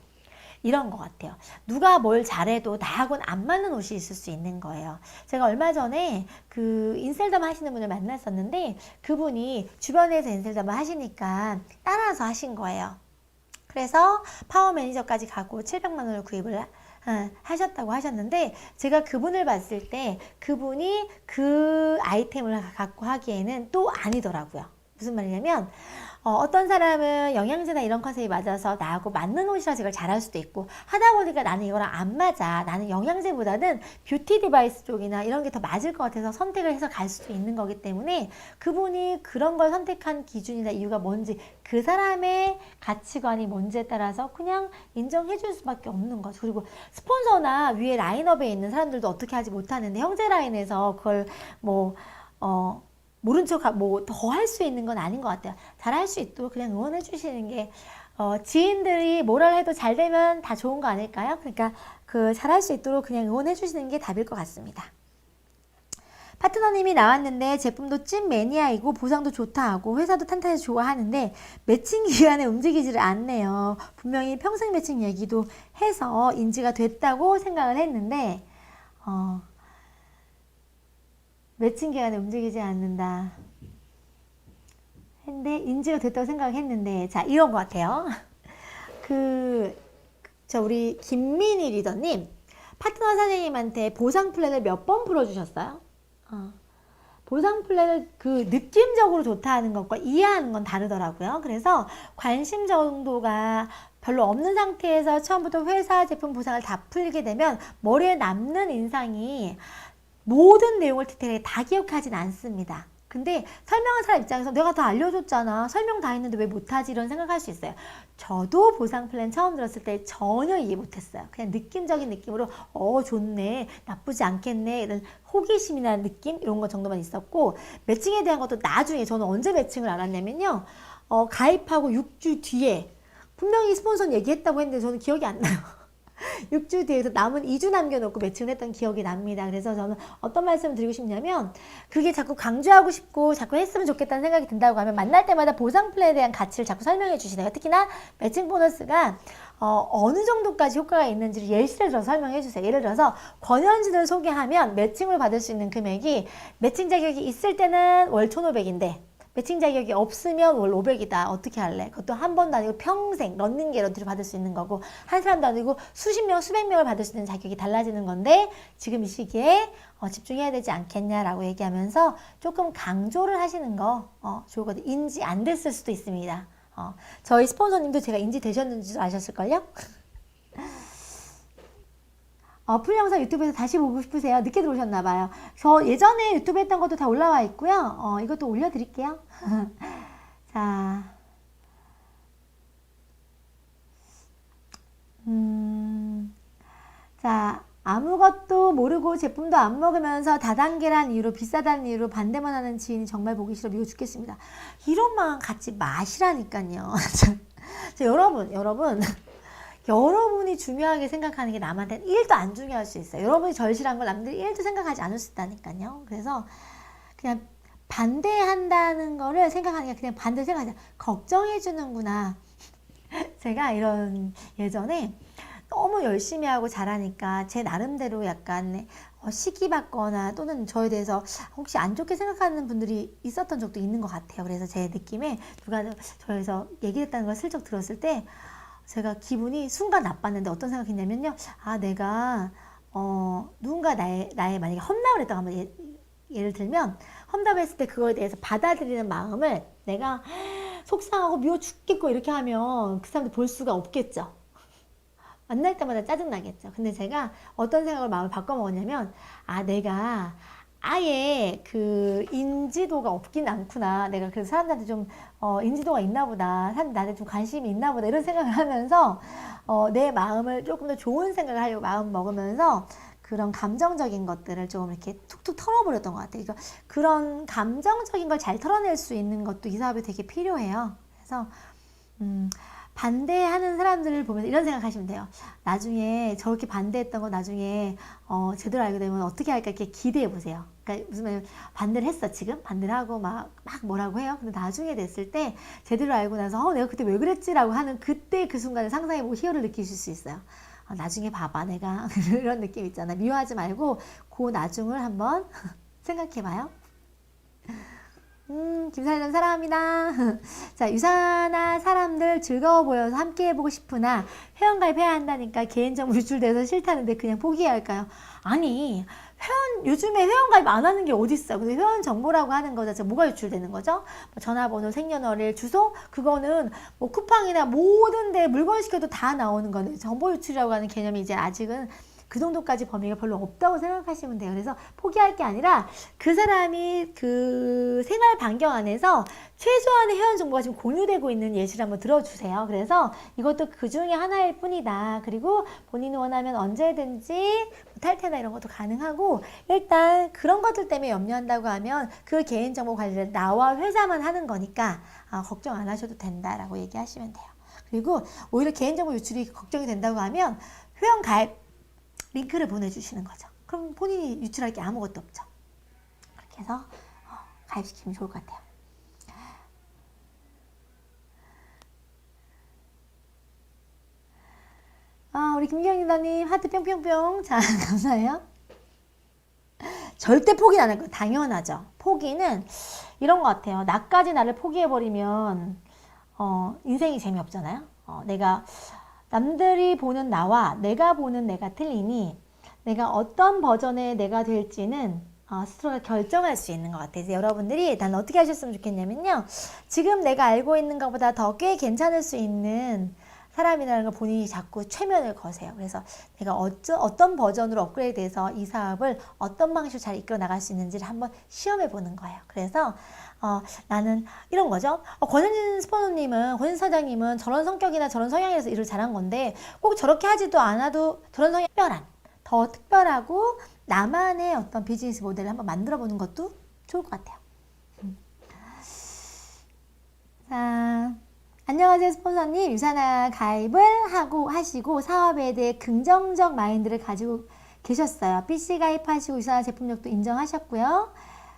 이런 것 같아요. 누가 뭘 잘해도 나하고는 안 맞는 옷이 있을 수 있는 거예요. 제가 얼마 전에 그 인셀덤 하시는 분을 만났었는데 그분이 주변에서 인셀덤을 하시니까 따라서 하신 거예요. 그래서 파워 매니저까지 가고 700만 원을 구입을 하셨다고 하셨는데 제가 그분을 봤을 때 그분이 그 아이템을 갖고 하기에는 또 아니더라고요. 무슨 말이냐면 어떤 사람은 영양제나 이런 컨셉이 맞아서 나하고 맞는 옷이라서 이걸 잘할 수도 있고, 하다 보니까 나는 이거랑 안 맞아, 나는 영양제보다는 뷰티 디바이스 쪽이나 이런 게 더 맞을 것 같아서 선택을 해서 갈 수도 있는 거기 때문에, 그분이 그런 걸 선택한 기준이나 이유가 뭔지, 그 사람의 가치관이 뭔지에 따라서 그냥 인정해 줄 수밖에 없는 거죠. 그리고 스폰서나 위에 라인업에 있는 사람들도 어떻게 하지 못하는데, 형제 라인에서 그걸 뭐 모른 척 뭐 더 할 수 있는 건 아닌 것 같아요. 잘 할 수 있도록 그냥 응원해 주시는 게, 지인들이 뭐라 해도 잘 되면 다 좋은 거 아닐까요? 그러니까 그 잘 할 수 있도록 그냥 응원해 주시는 게 답일 것 같습니다. 파트너님이 나왔는데 제품도 찐 매니아이고 보상도 좋다 하고 회사도 탄탄해서 좋아하는데 매칭 기간에 움직이지를 않네요. 분명히 평생 매칭 얘기도 해서 인지가 됐다고 생각을 했는데 매칭 기간에 움직이지 않는다 근데 인지가 됐다고 생각했는데, 자, 이런 것 같아요. 우리 김민희 리더님, 파트너 사장님한테 보상 플랜을 몇 번 풀어주셨어요? 보상 플랜을 느낌적으로 좋다 하는 것과 이해하는 건 다르더라고요. 그래서 관심 정도가 별로 없는 상태에서 처음부터 회사 제품 보상을 다 풀게 되면 머리에 남는 인상이 모든 내용을 디테일하게 다 기억하진 않습니다. 근데 설명한 사람 입장에서 내가 다 알려줬잖아, 설명 다 했는데 왜 못하지, 이런 생각할 수 있어요. 저도 보상 플랜 처음 들었을 때 전혀 이해 못했어요. 그냥 느낌적인 느낌으로 좋네, 나쁘지 않겠네, 이런 호기심이나 느낌 이런 거 정도만 있었고, 매칭에 대한 것도 나중에, 저는 언제 매칭을 알았냐면요, 가입하고 6주 뒤에 분명히 스폰서는 얘기했다고 했는데 저는 기억이 안 나요. 6주 뒤에서 남은 2주 남겨놓고 매칭을 했던 기억이 납니다. 그래서 저는 어떤 말씀을 드리고 싶냐면, 그게 자꾸 강조하고 싶고 자꾸 했으면 좋겠다는 생각이 든다고 하면 만날 때마다 보상 플랜에 대한 가치를 자꾸 설명해 주시네요. 특히나 매칭 보너스가 어느 정도까지 효과가 있는지를 예시를 들어서 설명해 주세요. 예를 들어서 권현진을 소개하면 매칭을 받을 수 있는 금액이, 매칭 자격이 있을 때는 월 1,500인데 매칭 자격이 없으면 월 500이다. 어떻게 할래? 그것도 한 번도 아니고 평생 런닝 개런티를 받을 수 있는 거고, 한 사람도 아니고 수십 명, 수백 명을 받을 수 있는 자격이 달라지는 건데, 지금 이 시기에 집중해야 되지 않겠냐라고 얘기하면서 조금 강조를 하시는 거 좋거든요. 인지 안 됐을 수도 있습니다. 저희 스폰서님도 제가 인지 되셨는지도 아셨을걸요? 풀 영상 유튜브에서 다시 보고 싶으세요? 늦게 들어오셨나봐요. 저 예전에 유튜브 했던 것도 다 올라와 있고요. 이것도 올려드릴게요. 자, 자, 아무것도 모르고 제품도 안 먹으면서 다단계란 이유로, 비싸다는 이유로 반대만 하는 지인이 정말 보기 싫어 미워 죽겠습니다. 이런 마음 갖지 마시라니까요. 자, 여러분이 중요하게 생각하는 게 남한테는 1도 안 중요할 수 있어요. 여러분이 절실한 걸 남들이 1도 생각하지 않을 수 있다니까요. 그래서 그냥 반대한다는 거를 생각하는 게 그냥 반대로 생각하자. 걱정해 주는구나. 제가 이런 예전에 너무 열심히 하고 잘하니까 제 나름대로 약간 시기받거나 또는 저에 대해서 혹시 안 좋게 생각하는 분들이 있었던 적도 있는 것 같아요. 그래서 제 느낌에 누가 저에서 얘기했다는 걸 슬쩍 들었을 때 제가 기분이 순간 나빴는데, 어떤 생각했냐면요, 내가 누군가 나의 만약에 험담을 했다고 한번 예를 들면, 험담을 했을 때 그거에 대해서 받아들이는 마음을 내가 속상하고 미워 죽겠고 이렇게 하면 그 사람들 볼 수가 없겠죠. 만날 때마다 짜증나겠죠. 근데 제가 어떤 생각을 마음을 바꿔먹었냐면, 내가 아예 인지도가 없긴 않구나. 내가 그래서 사람들한테 좀 인지도가 있나 보다. 사람들 나한테 좀 관심이 있나 보다. 이런 생각을 하면서 내 마음을 조금 더 좋은 생각을 하려고 마음 먹으면서 그런 감정적인 것들을 좀 이렇게 툭툭 털어버렸던 것 같아요. 그러니까 그런 감정적인 걸 잘 털어낼 수 있는 것도 이 사업에 되게 필요해요. 그래서 반대하는 사람들을 보면 이런 생각하시면 돼요. 나중에 저렇게 반대했던 거 나중에 제대로 알게 되면 어떻게 할까, 이렇게 기대해 보세요. 그러니까 무슨 말, 반대를 했어, 지금 반대를 하고 막 뭐라고 해요. 근데 나중에 됐을 때 제대로 알고 나서 내가 그때 왜 그랬지라고 하는 그때 그 순간에 상상해 보고 희열을 느끼실 수 있어요. 나중에 봐봐, 내가 이런 느낌 있잖아. 미워하지 말고 그 나중을 한번 생각해 봐요. 김사장 사랑합니다. 자, 유산한 사람들 즐거워 보여서 함께 해보고 싶으나 회원가입해야 한다니까 개인정보 유출돼서 싫다는데 그냥 포기해야 할까요? 아니, 요즘에 회원가입 안 하는 게 어딨어. 근데 회원 정보라고 하는 거 자체 뭐가 유출되는 거죠? 뭐 전화번호, 생년월일, 주소? 그거는 뭐 쿠팡이나 모든 데 물건 시켜도 다 나오는 거는 정보 유출이라고 하는 개념이 이제 아직은 그 정도까지 범위가 별로 없다고 생각하시면 돼요. 그래서 포기할 게 아니라 그 사람이 그 생활 반경 안에서 최소한의 회원 정보가 지금 공유되고 있는 예시를 한번 들어주세요. 그래서 이것도 그 중에 하나일 뿐이다. 그리고 본인이 원하면 언제든지 탈퇴나 이런 것도 가능하고, 일단 그런 것들 때문에 염려한다고 하면 그 개인정보 관리를 나와 회사만 하는 거니까 걱정 안 하셔도 된다라고 얘기하시면 돼요. 그리고 오히려 개인정보 유출이 걱정이 된다고 하면 회원 가입 링크를 보내주시는 거죠. 그럼 본인이 유출할 게 아무것도 없죠. 그렇게 해서 가입시키면 좋을 것 같아요. 우리 김경희다님 하트 뿅뿅뿅. 자, 감사해요. 절대 포기는 안 할 거예요. 당연하죠. 포기는 이런 것 같아요. 나까지 나를 포기해버리면 인생이 재미없잖아요. 내가 남들이 보는 나와 내가 보는 내가 틀리니 내가 어떤 버전의 내가 될지는 스스로가 결정할 수 있는 것 같아요. 그래서 여러분들이 난 어떻게 하셨으면 좋겠냐면요. 지금 내가 알고 있는 것보다 더 꽤 괜찮을 수 있는 사람이라는 걸 본인이 자꾸 최면을 거세요. 그래서 내가 어떤 버전으로 업그레이드해서 이 사업을 어떤 방식으로 잘 이끌어 나갈 수 있는지를 한번 시험해 보는 거예요. 그래서 나는 이런 거죠. 권현진 스포너님은, 권현진 사장님은 저런 성격이나 저런 성향에서 일을 잘한 건데 꼭 저렇게 하지도 않아도 저런 성향이 더 특별하고 나만의 어떤 비즈니스 모델을 한번 만들어 보는 것도 좋을 것 같아요. 자, 안녕하세요 스폰서님. 유산화 가입을 하시고 사업에 대해 긍정적 마인드를 가지고 계셨어요. PC 가입하시고 유산화 제품력도 인정하셨고요.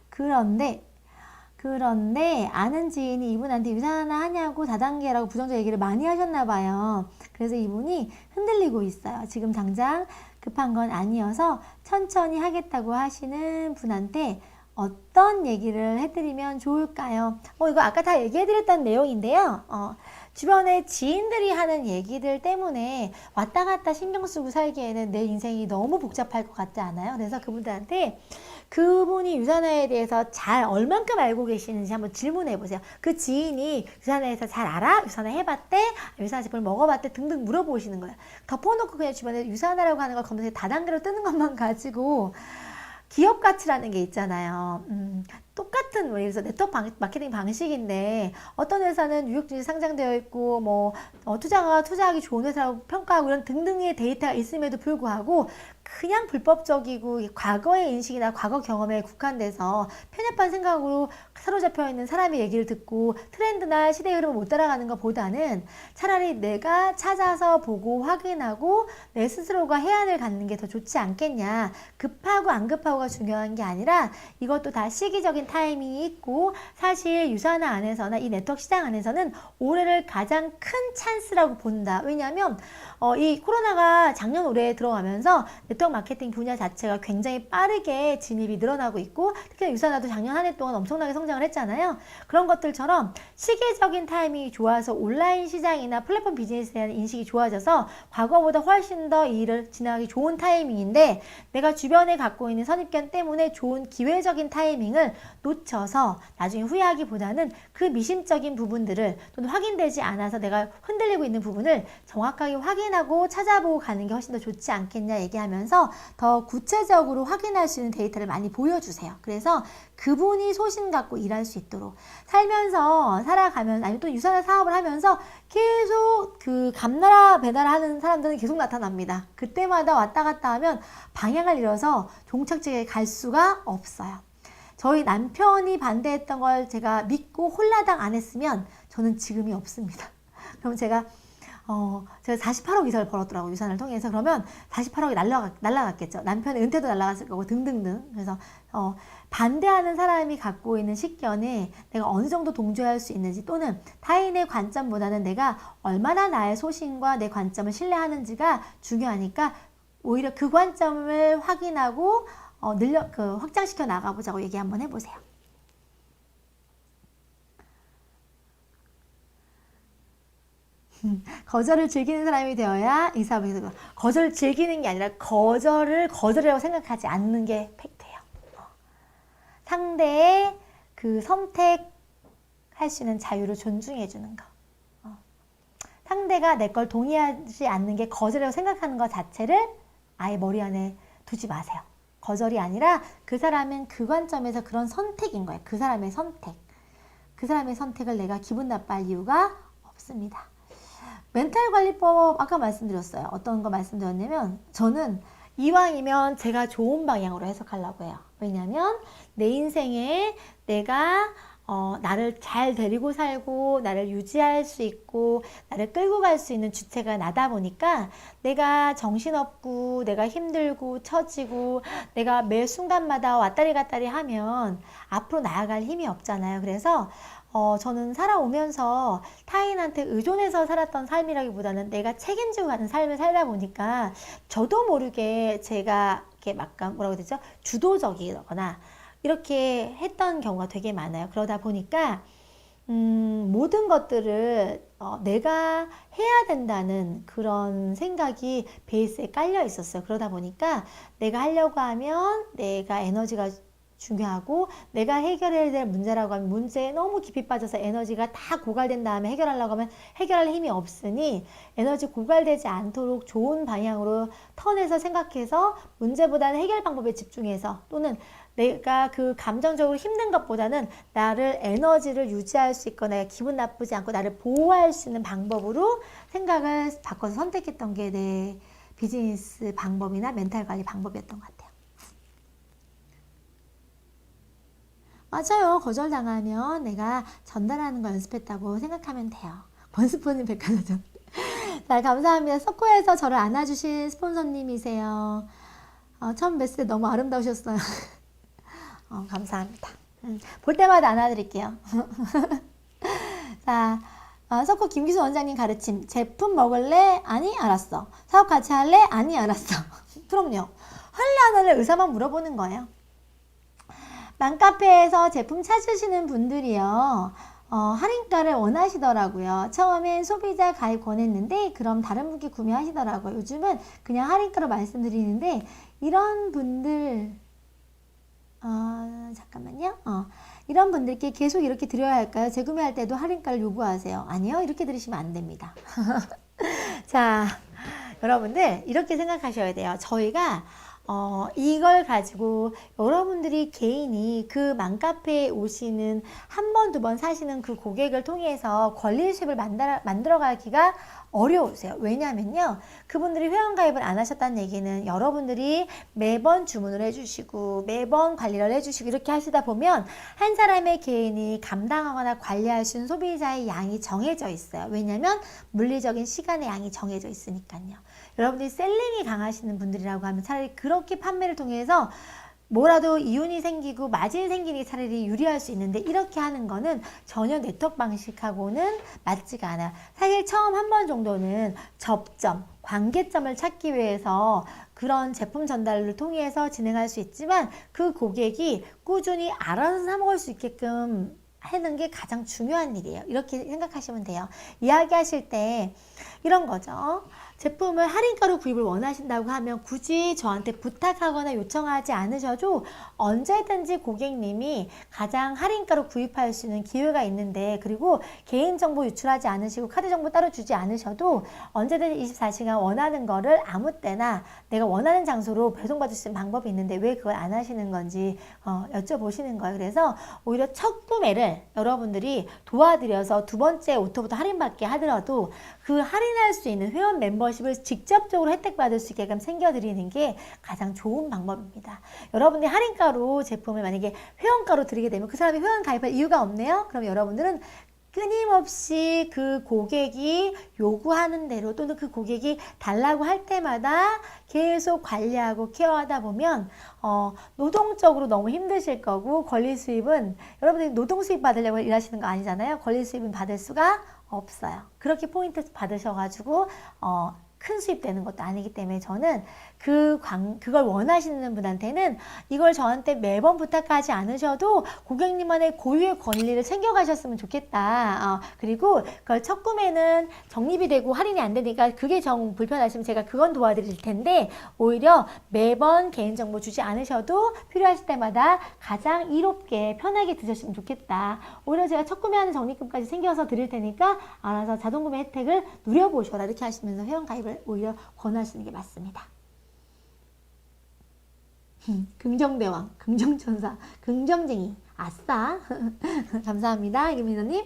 그런데 아는 지인이 이분한테 유산화 하냐고 다단계라고 부정적 얘기를 많이 하셨나 봐요. 그래서 이분이 흔들리고 있어요. 지금 당장 급한 건 아니어서 천천히 하겠다고 하시는 분한테 어떤 얘기를 해드리면 좋을까요? 이거 아까 다 얘기해드렸던 내용인데요. 주변에 지인들이 하는 얘기들 때문에 왔다 갔다 신경 쓰고 살기에는 내 인생이 너무 복잡할 것 같지 않아요? 그래서 그분들한테 그분이 유산화에 대해서 얼만큼 알고 계시는지 한번 질문해 보세요. 그 지인이 유산화에서 잘 알아? 유산화 해봤대? 유산화 제품을 먹어봤대? 등등 물어보시는 거예요. 덮어놓고 그냥 주변에 유산화라고 하는 걸 검색해 다단계로 뜨는 것만 가지고 기업 가치라는 게 있잖아요. 똑같은 예를 들어서 네트워크 마케팅 방식인데 어떤 회사는 뉴욕 증시에 상장되어 있고 뭐 투자하기 좋은 회사라고 평가하고 이런 등등의 데이터가 있음에도 불구하고 그냥 불법적이고 과거의 인식이나 과거 경험에 국한돼서 편협한 생각으로 사로잡혀 있는 사람의 얘기를 듣고 트렌드나 시대의 흐름을 못 따라가는 것보다는 차라리 내가 찾아서 보고 확인하고 내 스스로가 해안을 갖는 게 더 좋지 않겠냐. 급하고 안 급하고가 중요한 게 아니라 이것도 다 시기적인 타이밍이 있고, 사실 유산화 안에서나 이 네트워크 시장 안에서는 올해를 가장 큰 찬스라고 본다. 왜냐하면 이 코로나가 작년 올해에 들어가면서 네트워크 마케팅 분야 자체가 굉장히 빠르게 진입이 늘어나고 있고, 특히 유산화도 작년 한 해 동안 엄청나게 성장을 했잖아요. 그런 것들처럼 시기적인 타이밍이 좋아서 온라인 시장이나 플랫폼 비즈니스에 대한 인식이 좋아져서 과거보다 훨씬 더 이 일을 진행하기 좋은 타이밍인데, 내가 주변에 갖고 있는 선입견 때문에 좋은 기회적인 타이밍을 놓쳐서 나중에 후회하기보다는 그 미심적인 부분들을 또는 확인되지 않아서 내가 흔들리고 있는 부분을 정확하게 확인하고 찾아보고 가는 게 훨씬 더 좋지 않겠냐 얘기하면서 더 구체적으로 확인할 수 있는 데이터를 많이 보여주세요. 그래서 그분이 소신 갖고 일할 수 있도록 살면서 살아가면, 아니면 또 유산화 사업을 하면서 계속 그 감나라 배달하는 사람들은 계속 나타납니다. 그때마다 왔다 갔다 하면 방향을 잃어서 종착지에 갈 수가 없어요. 저희 남편이 반대했던 걸 제가 믿고 홀라당 안 했으면 저는 지금이 없습니다. 그럼 제가 48억 이상을 벌었더라고요. 유산을 통해서. 그러면 48억이 날라갔겠죠. 남편의 은퇴도 날라갔을 거고 등등등. 그래서 반대하는 사람이 갖고 있는 식견에 내가 어느 정도 동조할 수 있는지, 또는 타인의 관점보다는 내가 얼마나 나의 소신과 내 관점을 신뢰하는지가 중요하니까 오히려 그 관점을 확인하고 확장시켜 나가보자고 얘기 한번 해보세요. 거절을 즐기는 사람이 되어야 이 사업에서 거절을 즐기는 게 아니라 거절이라고 생각하지 않는 게 팩트예요. 상대의 그 선택할 수 있는 자유를 존중해 주는 거. 상대가 내 걸 동의하지 않는 게 거절이라고 생각하는 것 자체를 아예 머리 안에 두지 마세요. 거절이 아니라 그 사람은 그 관점에서 그런 선택인 거예요. 그 사람의 선택. 그 사람의 선택을 내가 기분 나빠할 이유가 없습니다. 멘탈 관리법 아까 말씀드렸어요. 어떤 거 말씀드렸냐면 저는 이왕이면 제가 좋은 방향으로 해석하려고 해요. 왜냐하면 내 인생에 내가 나를 잘 데리고 살고 나를 유지할 수 있고 나를 끌고 갈 수 있는 주체가 나다 보니까 내가 정신없고 내가 힘들고 처지고 내가 매 순간마다 왔다리 갔다리 하면 앞으로 나아갈 힘이 없잖아요. 그래서 저는 살아오면서 타인한테 의존해서 살았던 삶이라기보다는 내가 책임지고 가는 삶을 살다 보니까 저도 모르게 제가 이렇게 막 뭐라고 해야 되죠? 주도적이거나 이렇게 했던 경우가 되게 많아요. 그러다 보니까 모든 것들을 내가 해야 된다는 그런 생각이 베이스에 깔려 있었어요. 그러다 보니까 내가 하려고 하면 내가 에너지가 중요하고 내가 해결해야 될 문제라고 하면 문제에 너무 깊이 빠져서 에너지가 다 고갈된 다음에 해결하려고 하면 해결할 힘이 없으니 에너지 고갈되지 않도록 좋은 방향으로 턴해서 생각해서 문제보다는 해결 방법에 집중해서 또는 내가 그 감정적으로 힘든 것보다는 나를 에너지를 유지할 수 있거나 기분 나쁘지 않고 나를 보호할 수 있는 방법으로 생각을 바꿔서 선택했던 게 내 비즈니스 방법이나 멘탈 관리 방법이었던 것 같아요. 맞아요. 거절당하면 내가 전달하는 걸 연습했다고 생각하면 돼요. 권스포님 백화사전. 자, 감사합니다. 서코에서 저를 안아주신 스폰서님이세요. 처음 뵀을 때 너무 아름다우셨어요. 감사합니다. 볼 때마다 안아드릴게요. 자, 서코 김기수 원장님 가르침. 제품 먹을래? 아니, 알았어. 사업 같이 할래? 아니, 알았어. 그럼요. 할래 안 할래 의사만 물어보는 거예요. 맘카페에서 제품 찾으시는 분들이요. 할인가를 원하시더라고요. 처음엔 소비자 가입 권했는데 그럼 다른 분께 구매하시더라고요. 요즘은 그냥 할인가로 말씀드리는데 이런 분들 잠깐만요. 이런 분들께 계속 이렇게 드려야 할까요? 재구매할 때도 할인가를 요구하세요. 아니요. 이렇게 들으시면 안 됩니다. 자, 여러분들 이렇게 생각하셔야 돼요. 저희가 이걸 가지고 여러분들이 개인이 그 맘카페에 오시는 한 번, 두 번 사시는 그 고객을 통해서 권리수입을 만들어가기가 어려우세요. 왜냐면요. 그분들이 회원가입을 안 하셨다는 얘기는 여러분들이 매번 주문을 해주시고 매번 관리를 해주시고 이렇게 하시다 보면 한 사람의 개인이 감당하거나 관리할 수 있는 소비자의 양이 정해져 있어요. 왜냐면 물리적인 시간의 양이 정해져 있으니까요. 여러분들이 셀링이 강하시는 분들이라고 하면 차라리 그렇게 판매를 통해서 뭐라도 이윤이 생기고 마진이 생기는 게 차라리 유리할 수 있는데 이렇게 하는 거는 전혀 네트워크 방식하고는 맞지가 않아요. 사실 처음 한 번 정도는 접점, 관계점을 찾기 위해서 그런 제품 전달을 통해서 진행할 수 있지만 그 고객이 꾸준히 알아서 사 먹을 수 있게끔 하는 게 가장 중요한 일이에요. 이렇게 생각하시면 돼요. 이야기하실 때 이런 거죠. 제품을 할인가로 구입을 원하신다고 하면 굳이 저한테 부탁하거나 요청하지 않으셔도 언제든지 고객님이 가장 할인가로 구입할 수 있는 기회가 있는데 그리고 개인정보 유출하지 않으시고 카드정보 따로 주지 않으셔도 언제든지 24시간 원하는 거를 아무 때나 내가 원하는 장소로 배송받을 수 있는 방법이 있는데 왜 그걸 안 하시는 건지 여쭤보시는 거예요. 그래서 오히려 첫 구매를 여러분들이 도와드려서 두 번째 옷부터 할인받게 하더라도 그 할인할 수 있는 회원 멤버십을 직접적으로 혜택받을 수 있게끔 챙겨드리는 게 가장 좋은 방법입니다. 여러분들이 할인가로 제품을 만약에 회원가로 드리게 되면 그 사람이 회원 가입할 이유가 없네요. 그럼 여러분들은 끊임없이 그 고객이 요구하는 대로 또는 그 고객이 달라고 할 때마다 계속 관리하고 케어하다 보면 노동적으로 너무 힘드실 거고 권리 수입은 여러분들이 노동 수입 받으려고 일하시는 거 아니잖아요. 권리 수입은 받을 수가 없어요. 그렇게 포인트 받으셔가지고 큰 수입 되는 것도 아니기 때문에 저는 그걸 원하시는 분한테는 이걸 저한테 매번 부탁하지 않으셔도 고객님만의 고유의 권리를 챙겨가셨으면 좋겠다. 그리고 그걸 첫 구매는 적립이 되고 할인이 안 되니까 그게 정 불편하시면 제가 그건 도와드릴 텐데 오히려 매번 개인정보 주지 않으셔도 필요하실 때마다 가장 이롭게 편하게 드셨으면 좋겠다. 오히려 제가 첫 구매하는 적립금까지 챙겨서 드릴 테니까 알아서 자동구매 혜택을 누려보셔라. 이렇게 하시면서 회원가입을 오히려 권하시는 게 맞습니다. 긍정대왕, 긍정천사, 긍정쟁이, 아싸. 감사합니다, 김민호님.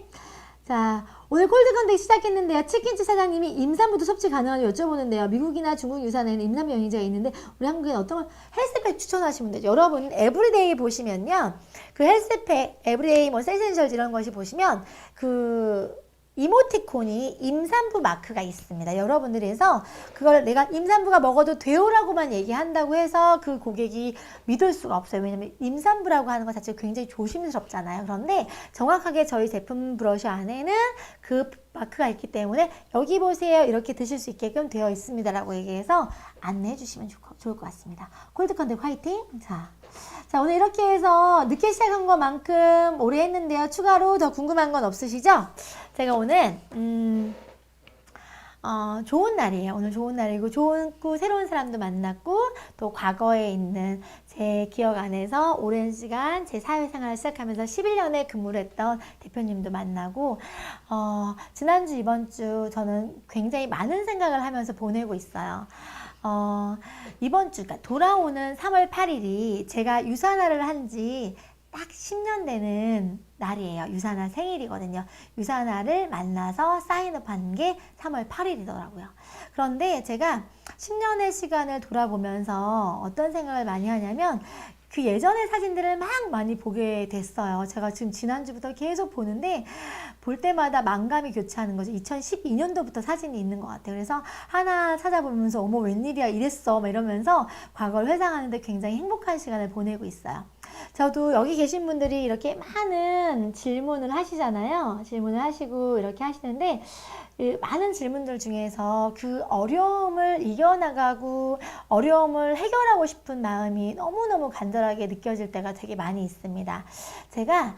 자, 오늘 콜드컨택 시작했는데요. 치킨집 사장님이 임산부도 섭취 가능한지 여쭤보는데요. 미국이나 중국 유산에는 임산부 영양제가 있는데 우리 한국에는 어떤 걸 헬스팩 추천하시면 되죠. 여러분 에브리데이 보시면요. 그 헬스팩, 에브리데이 뭐 세센셜 이런 것이 보시면 그 이모티콘이 임산부 마크가 있습니다. 여러분들이 해서 그걸 내가 임산부가 먹어도 돼요라고만 얘기한다고 해서 그 고객이 믿을 수가 없어요. 왜냐면 임산부라고 하는 것 자체가 굉장히 조심스럽잖아요. 그런데 정확하게 저희 제품 브러쉬 안에는 그 마크가 있기 때문에 여기 보세요. 이렇게 드실 수 있게끔 되어 있습니다. 라고 얘기해서 안내해 주시면 좋을 것 같습니다. 콜드컨택 화이팅! 자, 오늘 이렇게 해서 늦게 시작한 것만큼 오래 했는데요. 추가로 더 궁금한 건 없으시죠? 제가 오늘 좋은 날이에요. 오늘 좋은 날이고 좋고 새로운 사람도 만났고 또 과거에 있는 제 기억 안에서 오랜 시간 제 사회생활을 시작하면서 11년에 근무를 했던 대표님도 만나고 지난주 이번주 저는 굉장히 많은 생각을 하면서 보내고 있어요. 이번 주, 그러니까 돌아오는 3월 8일이 제가 유산화를 한 지 딱 10년 되는 날이에요. 유산화 생일이거든요. 유산화를 만나서 사인업한 게 3월 8일이더라고요. 그런데 제가 10년의 시간을 돌아보면서 어떤 생각을 많이 하냐면 그 예전의 사진들을 막 많이 보게 됐어요. 제가 지금 지난주부터 계속 보는데 볼 때마다 만감이 교차하는 거죠. 2012년도부터 사진이 있는 것 같아요. 그래서 하나 찾아보면서 어머 웬일이야 이랬어 막 이러면서 과거를 회상하는데 굉장히 행복한 시간을 보내고 있어요. 저도 여기 계신 분들이 이렇게 많은 질문을 하시잖아요. 질문을 하시고 이렇게 하시는데 많은 질문들 중에서 그 어려움을 이겨나가고 어려움을 해결하고 싶은 마음이 너무너무 간절하게 느껴질 때가 되게 많이 있습니다. 제가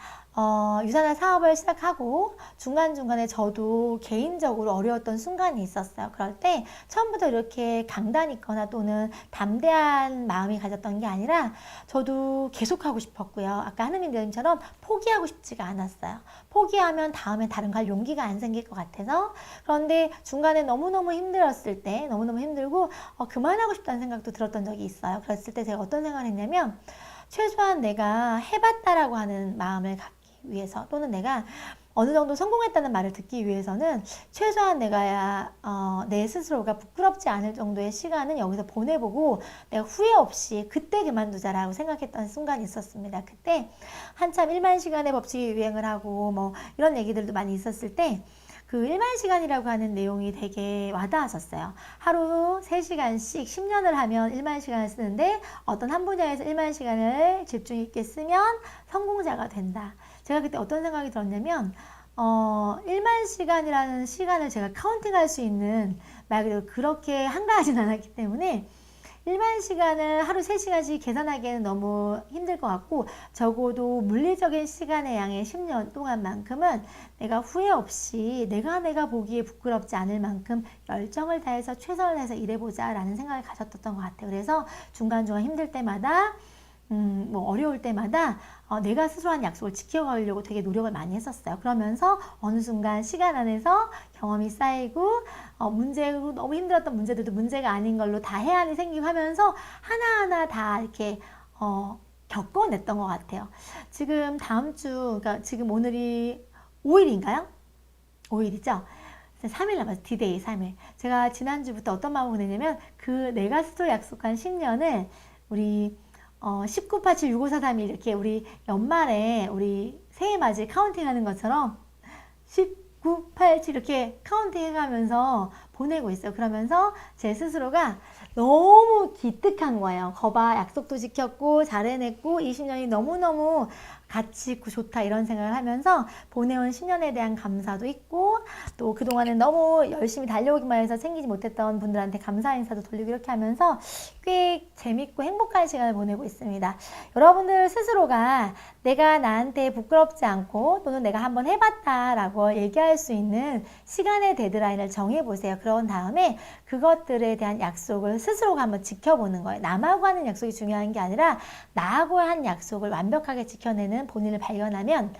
유산화 사업을 시작하고 중간중간에 저도 개인적으로 어려웠던 순간이 있었어요. 그럴 때 처음부터 이렇게 강단 있거나 또는 담대한 마음이 가졌던 게 아니라 저도 계속하고 싶었고요. 아까 하느님 대표님처럼 포기하고 싶지가 않았어요. 포기하면 다음에 다른 갈 용기가 안 생길 것 같아서. 그런데 중간에 너무너무 힘들었을 때 너무너무 힘들고 그만하고 싶다는 생각도 들었던 적이 있어요. 그랬을 때 제가 어떤 생각을 했냐면 최소한 내가 해봤다라고 하는 마음을 갖기 위해서 또는 내가 어느 정도 성공했다는 말을 듣기 위해서는 최소한 내가 내 스스로가 부끄럽지 않을 정도의 시간은 여기서 보내보고 내가 후회 없이 그때 그만두자라고 생각했던 순간이 있었습니다. 그때 한참 1만 시간의 법칙이 유행을 하고 뭐 이런 얘기들도 많이 있었을 때 그 1만 시간이라고 하는 내용이 되게 와닿았었어요. 하루 3시간씩 10년을 하면 1만 시간을 쓰는데 어떤 한 분야에서 1만 시간을 집중 있게 쓰면 성공자가 된다. 제가 그때 어떤 생각이 들었냐면 1만 시간이라는 시간을 제가 카운팅할 수 있는 말 그대로 그렇게 한가하진 않았기 때문에 1만 시간을 하루 3시간씩 계산하기에는 너무 힘들 것 같고 적어도 물리적인 시간의 양의 10년 동안만큼은 내가 후회 없이 내가 보기에 부끄럽지 않을 만큼 열정을 다해서 최선을 다해서 일해보자 라는 생각을 가졌던 것 같아요. 그래서 중간중간 힘들 때마다 뭐 어려울 때마다 내가 스스로 한 약속을 지켜가려고 되게 노력을 많이 했었어요. 그러면서 어느 순간 시간 안에서 경험이 쌓이고 문제로 너무 힘들었던 문제들도 문제가 아닌 걸로 다 해안이 생기고 하면서 하나하나 다 이렇게 겪어냈던 것 같아요. 지금 다음 주, 그러니까 지금 오늘이 5일인가요? 5일이죠? 3일 남았어요. 디데이 3일. 제가 지난주부터 어떤 마음을 보내냐면 그 내가 스스로 약속한 10년을 우리 19876543이 이렇게 우리 연말에 우리 새해 맞이 카운팅 하는 것처럼 1987 이렇게 카운팅 해가면서 보내고 있어요. 그러면서 제 스스로가 너무 기특한 거예요. 거봐 약속도 지켰고 잘 해냈고 20년이 너무너무 같이 있고 좋다 이런 생각을 하면서 보내온 10년에 대한 감사도 있고 또 그동안은 너무 열심히 달려오기만 해서 생기지 못했던 분들한테 감사 인사도 돌리고 이렇게 하면서 꽤 재밌고 행복한 시간을 보내고 있습니다. 여러분들 스스로가 내가 나한테 부끄럽지 않고 또는 내가 한번 해봤다라고 얘기할 수 있는 시간의 데드라인을 정해보세요. 그런 다음에 그것들에 대한 약속을 스스로가 한번 지켜보는 거예요. 남하고 하는 약속이 중요한 게 아니라 나하고 한 약속을 완벽하게 지켜내는 본인을 발견하면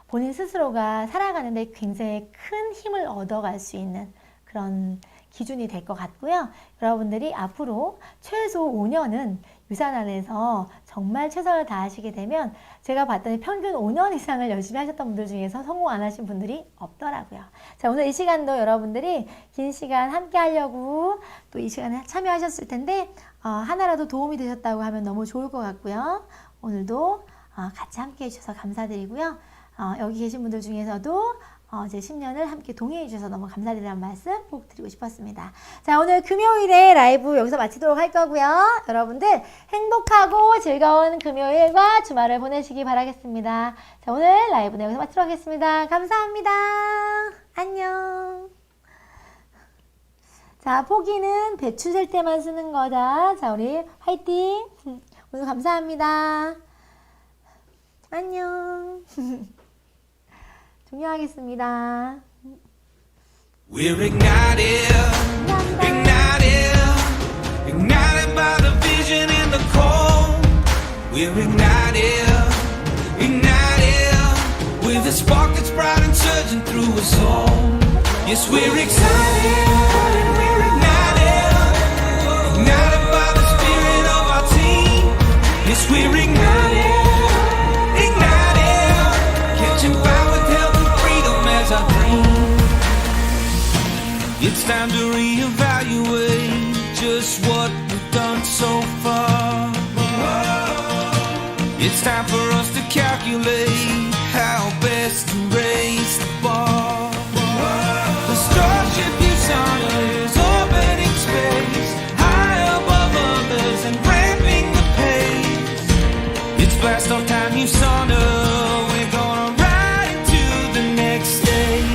본인 스스로가 살아가는데 굉장히 큰 힘을 얻어갈 수 있는 그런 기준이 될 것 같고요. 여러분들이 앞으로 최소 5년은 유산 안에서 정말 최선을 다하시게 되면 제가 봤더니 평균 5년 이상을 열심히 하셨던 분들 중에서 성공 안 하신 분들이 없더라고요. 자, 오늘 이 시간도 여러분들이 긴 시간 함께 하려고 또 이 시간에 참여하셨을 텐데 하나라도 도움이 되셨다고 하면 너무 좋을 것 같고요. 오늘도 같이 함께 해주셔서 감사드리고요. 여기 계신 분들 중에서도 제 10년을 함께 동의해 주셔서 너무 감사드리는 말씀 꼭 드리고 싶었습니다. 자, 오늘 금요일에 라이브 여기서 마치도록 할 거고요. 여러분들 행복하고 즐거운 금요일과 주말을 보내시기 바라겠습니다. 자, 오늘 라이브는 여기서 마치도록 하겠습니다. 감사합니다. 안녕. 자, 포기는 배추 셀 때만 쓰는 거다. 자, 우리 화이팅. 오늘 감사합니다. 안녕. 종료하겠습니다. We're ignited, ignited, ignited by the vision and the call. We're ignited, ignited, with a spark that's bright and surging through us all. Yes, we're excited and we're ignited, ignited by the spirit of our team. Yes, we're ignited, ignited, catching fire with health and freedom as our dream. It's time to reevaluate just what we've done so far. It's time for us to calculate how best to raise the bar. The starship Usana is orbiting space, high above others and ramping the pace. It's blast off time Usana, we're gonna ride into the next stage.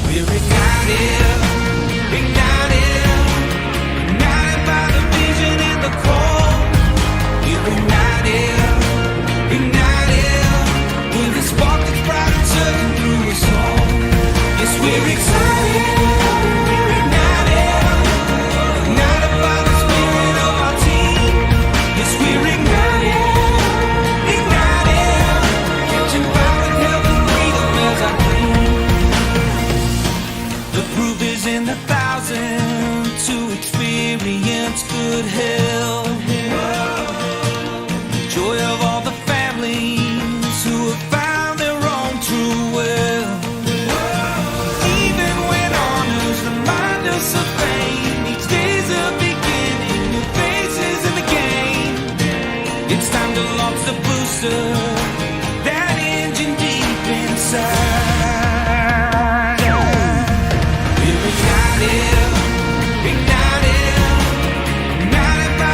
We're ignited, ignited, ignited by the vision and the call. We're ignited, ignited, with a spark that's bright and surging through us all. Yes, we're excited, we're ignited, ignited by the spirit of our team. Yes, we're ignited, ignited, catching fire with health and freedom as our dream. The proof is in the thousands to experience good health. Joy of all the families who have found their own true wealth. Even when honors remind us of fame, each day's a beginning, new faces in the game. It's time to launch the booster, that engine deep inside. We're ignited, ignited, ignited by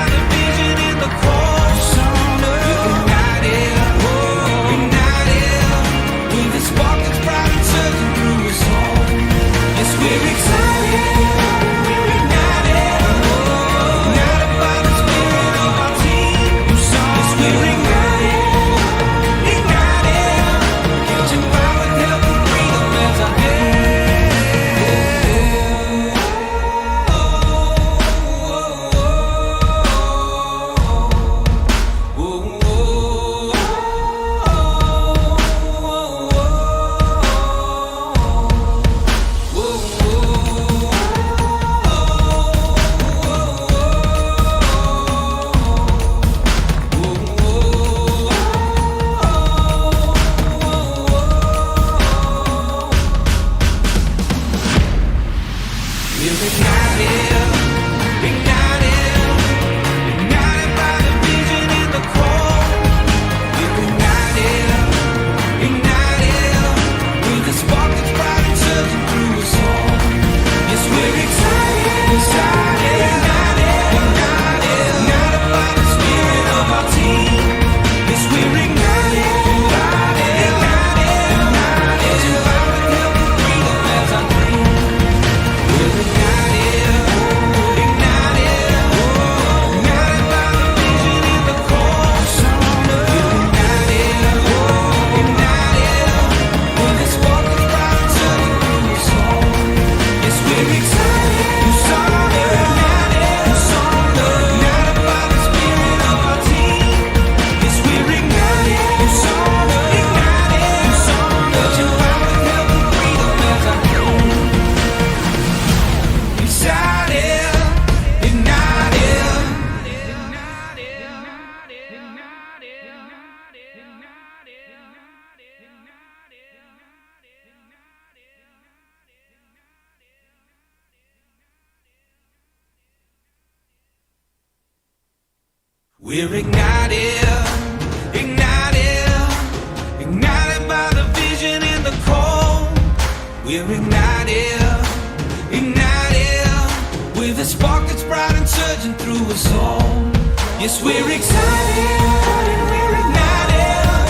We're ignited, ignited, ignited by the vision and the call. We're ignited, ignited, with a spark that's bright and surging through us all. Yes, we're excited, we're ignited,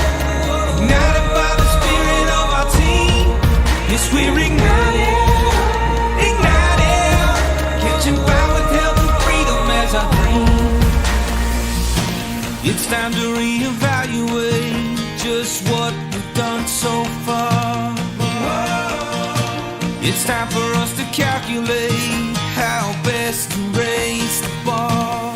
ignited by the spirit of our team. Yes, we're ignited, ignited, catching fire with health and freedom as our theme. It's time to reevaluate just what we've done so far. It's time for us to calculate how best to raise the bar.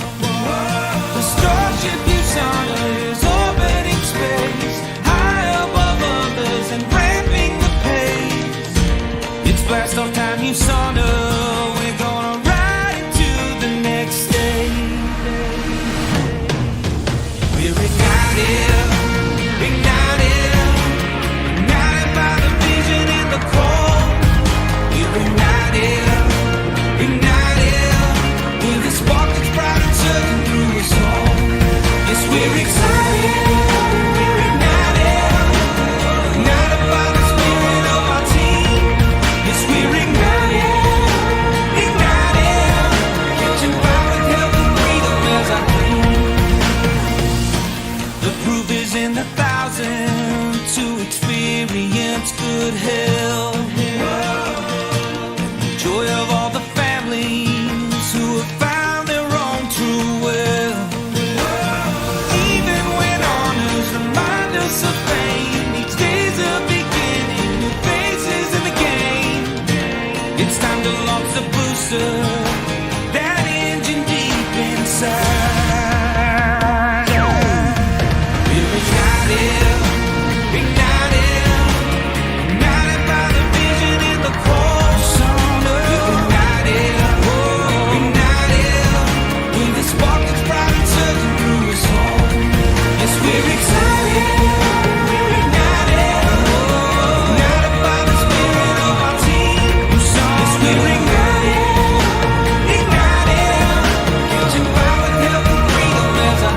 The starship keeps on is orbiting space, high above others and ramping the pace. It's blast off time, you sauna. We're gonna ride into the next stage. We're ignited, ignited, ignited by the vision and the call. We're ignited, ignited, with a spark that's bright and surging through us all. Yes, we're excited, we're ignited, ignited by the spirit of our team. Yes, we're ignited, ignited, catching fire with health and freedom as our theme. The proof is in the thousands to experience good health. Joy of all the families who have found their own true will. Even when honors remind us of pain, each day's a beginning, new faces in the game. It's time to launch the booster, that engine deep inside. We're ignited, ignited, ignited by the vision and the call. We're ignited, ignited, with a spark that's bright and surging through us all. Yes, we're excited, we're ignited, ignited by the spirit of our team. Yes, we're ignited, ignited, catching fire with health and freedom as our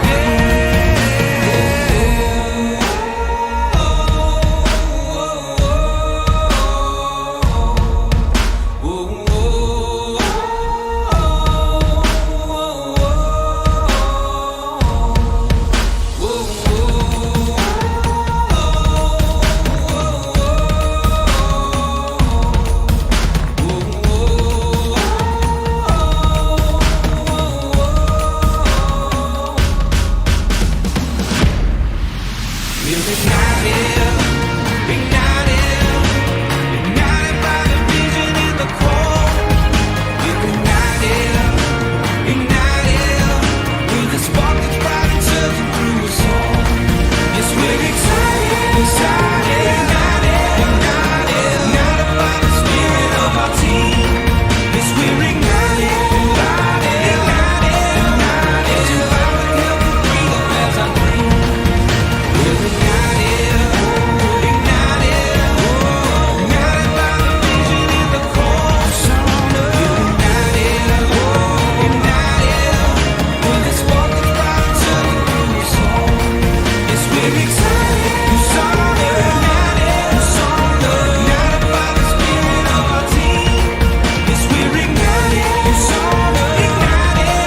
We're ignited, ignited, ignited by the vision and the call. We're ignited, ignited, with a spark that's bright and surging through us all. Yes, we're excited, excited, ignited, ignited, ignited by the spirit of our team. Yes, we're ignited, ignited, ignited, ignited, catching fire with health and freedom as our theme. We're ignited, ignited, ignited by the vision and the call. We're ignited, ignited, with a spark that's bright and surging through us all. Yes, we're excited, ignited, ignited by the spirit of our team. Yes, we're ignited, ignited,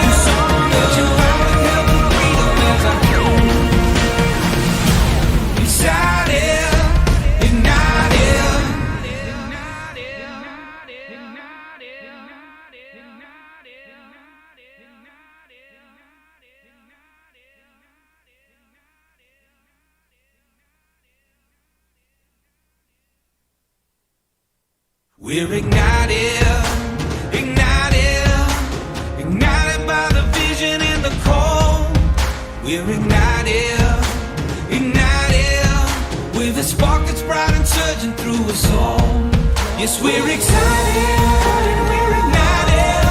catching fire with health and freedom as our theme. Excited, ignited, we're ignited, ignited, ignited by the vision and the call. We're ignited, ignited, with a spark that's bright and surging through us all. Yes, we're excited, we're ignited,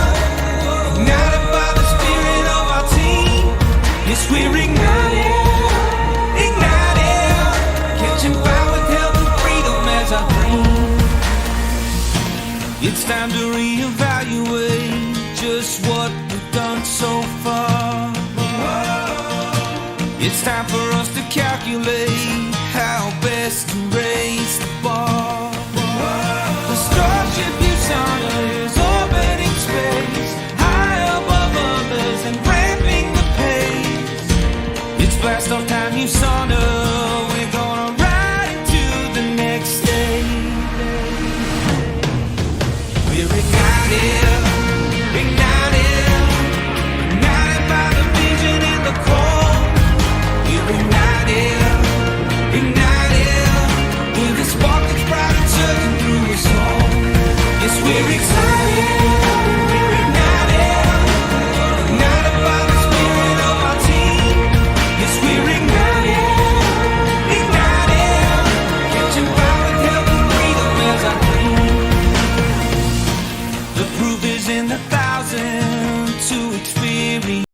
ignited by the spirit of our team. Yes, we're ignited, ignited, catching fire with health and freedom as our theme. It's time to reevaluate just what we've done so far. It's time for us to calculate how best to raise the bar. The starship is orbiting space, high above others and ramping the pace. It's blast off time, you sauna. We're gonna ride into the next stage. We're ignited, ignited, ignited by the vision and the core. We're ignited, ignited, with a spark that's bright and surging through us all. Yes, we're excited, ignited, ignited by the spirit of our team. Yes, we're ignited, ignited, catching fire with health and freedom as our dream. The proof is in the thousands to experience.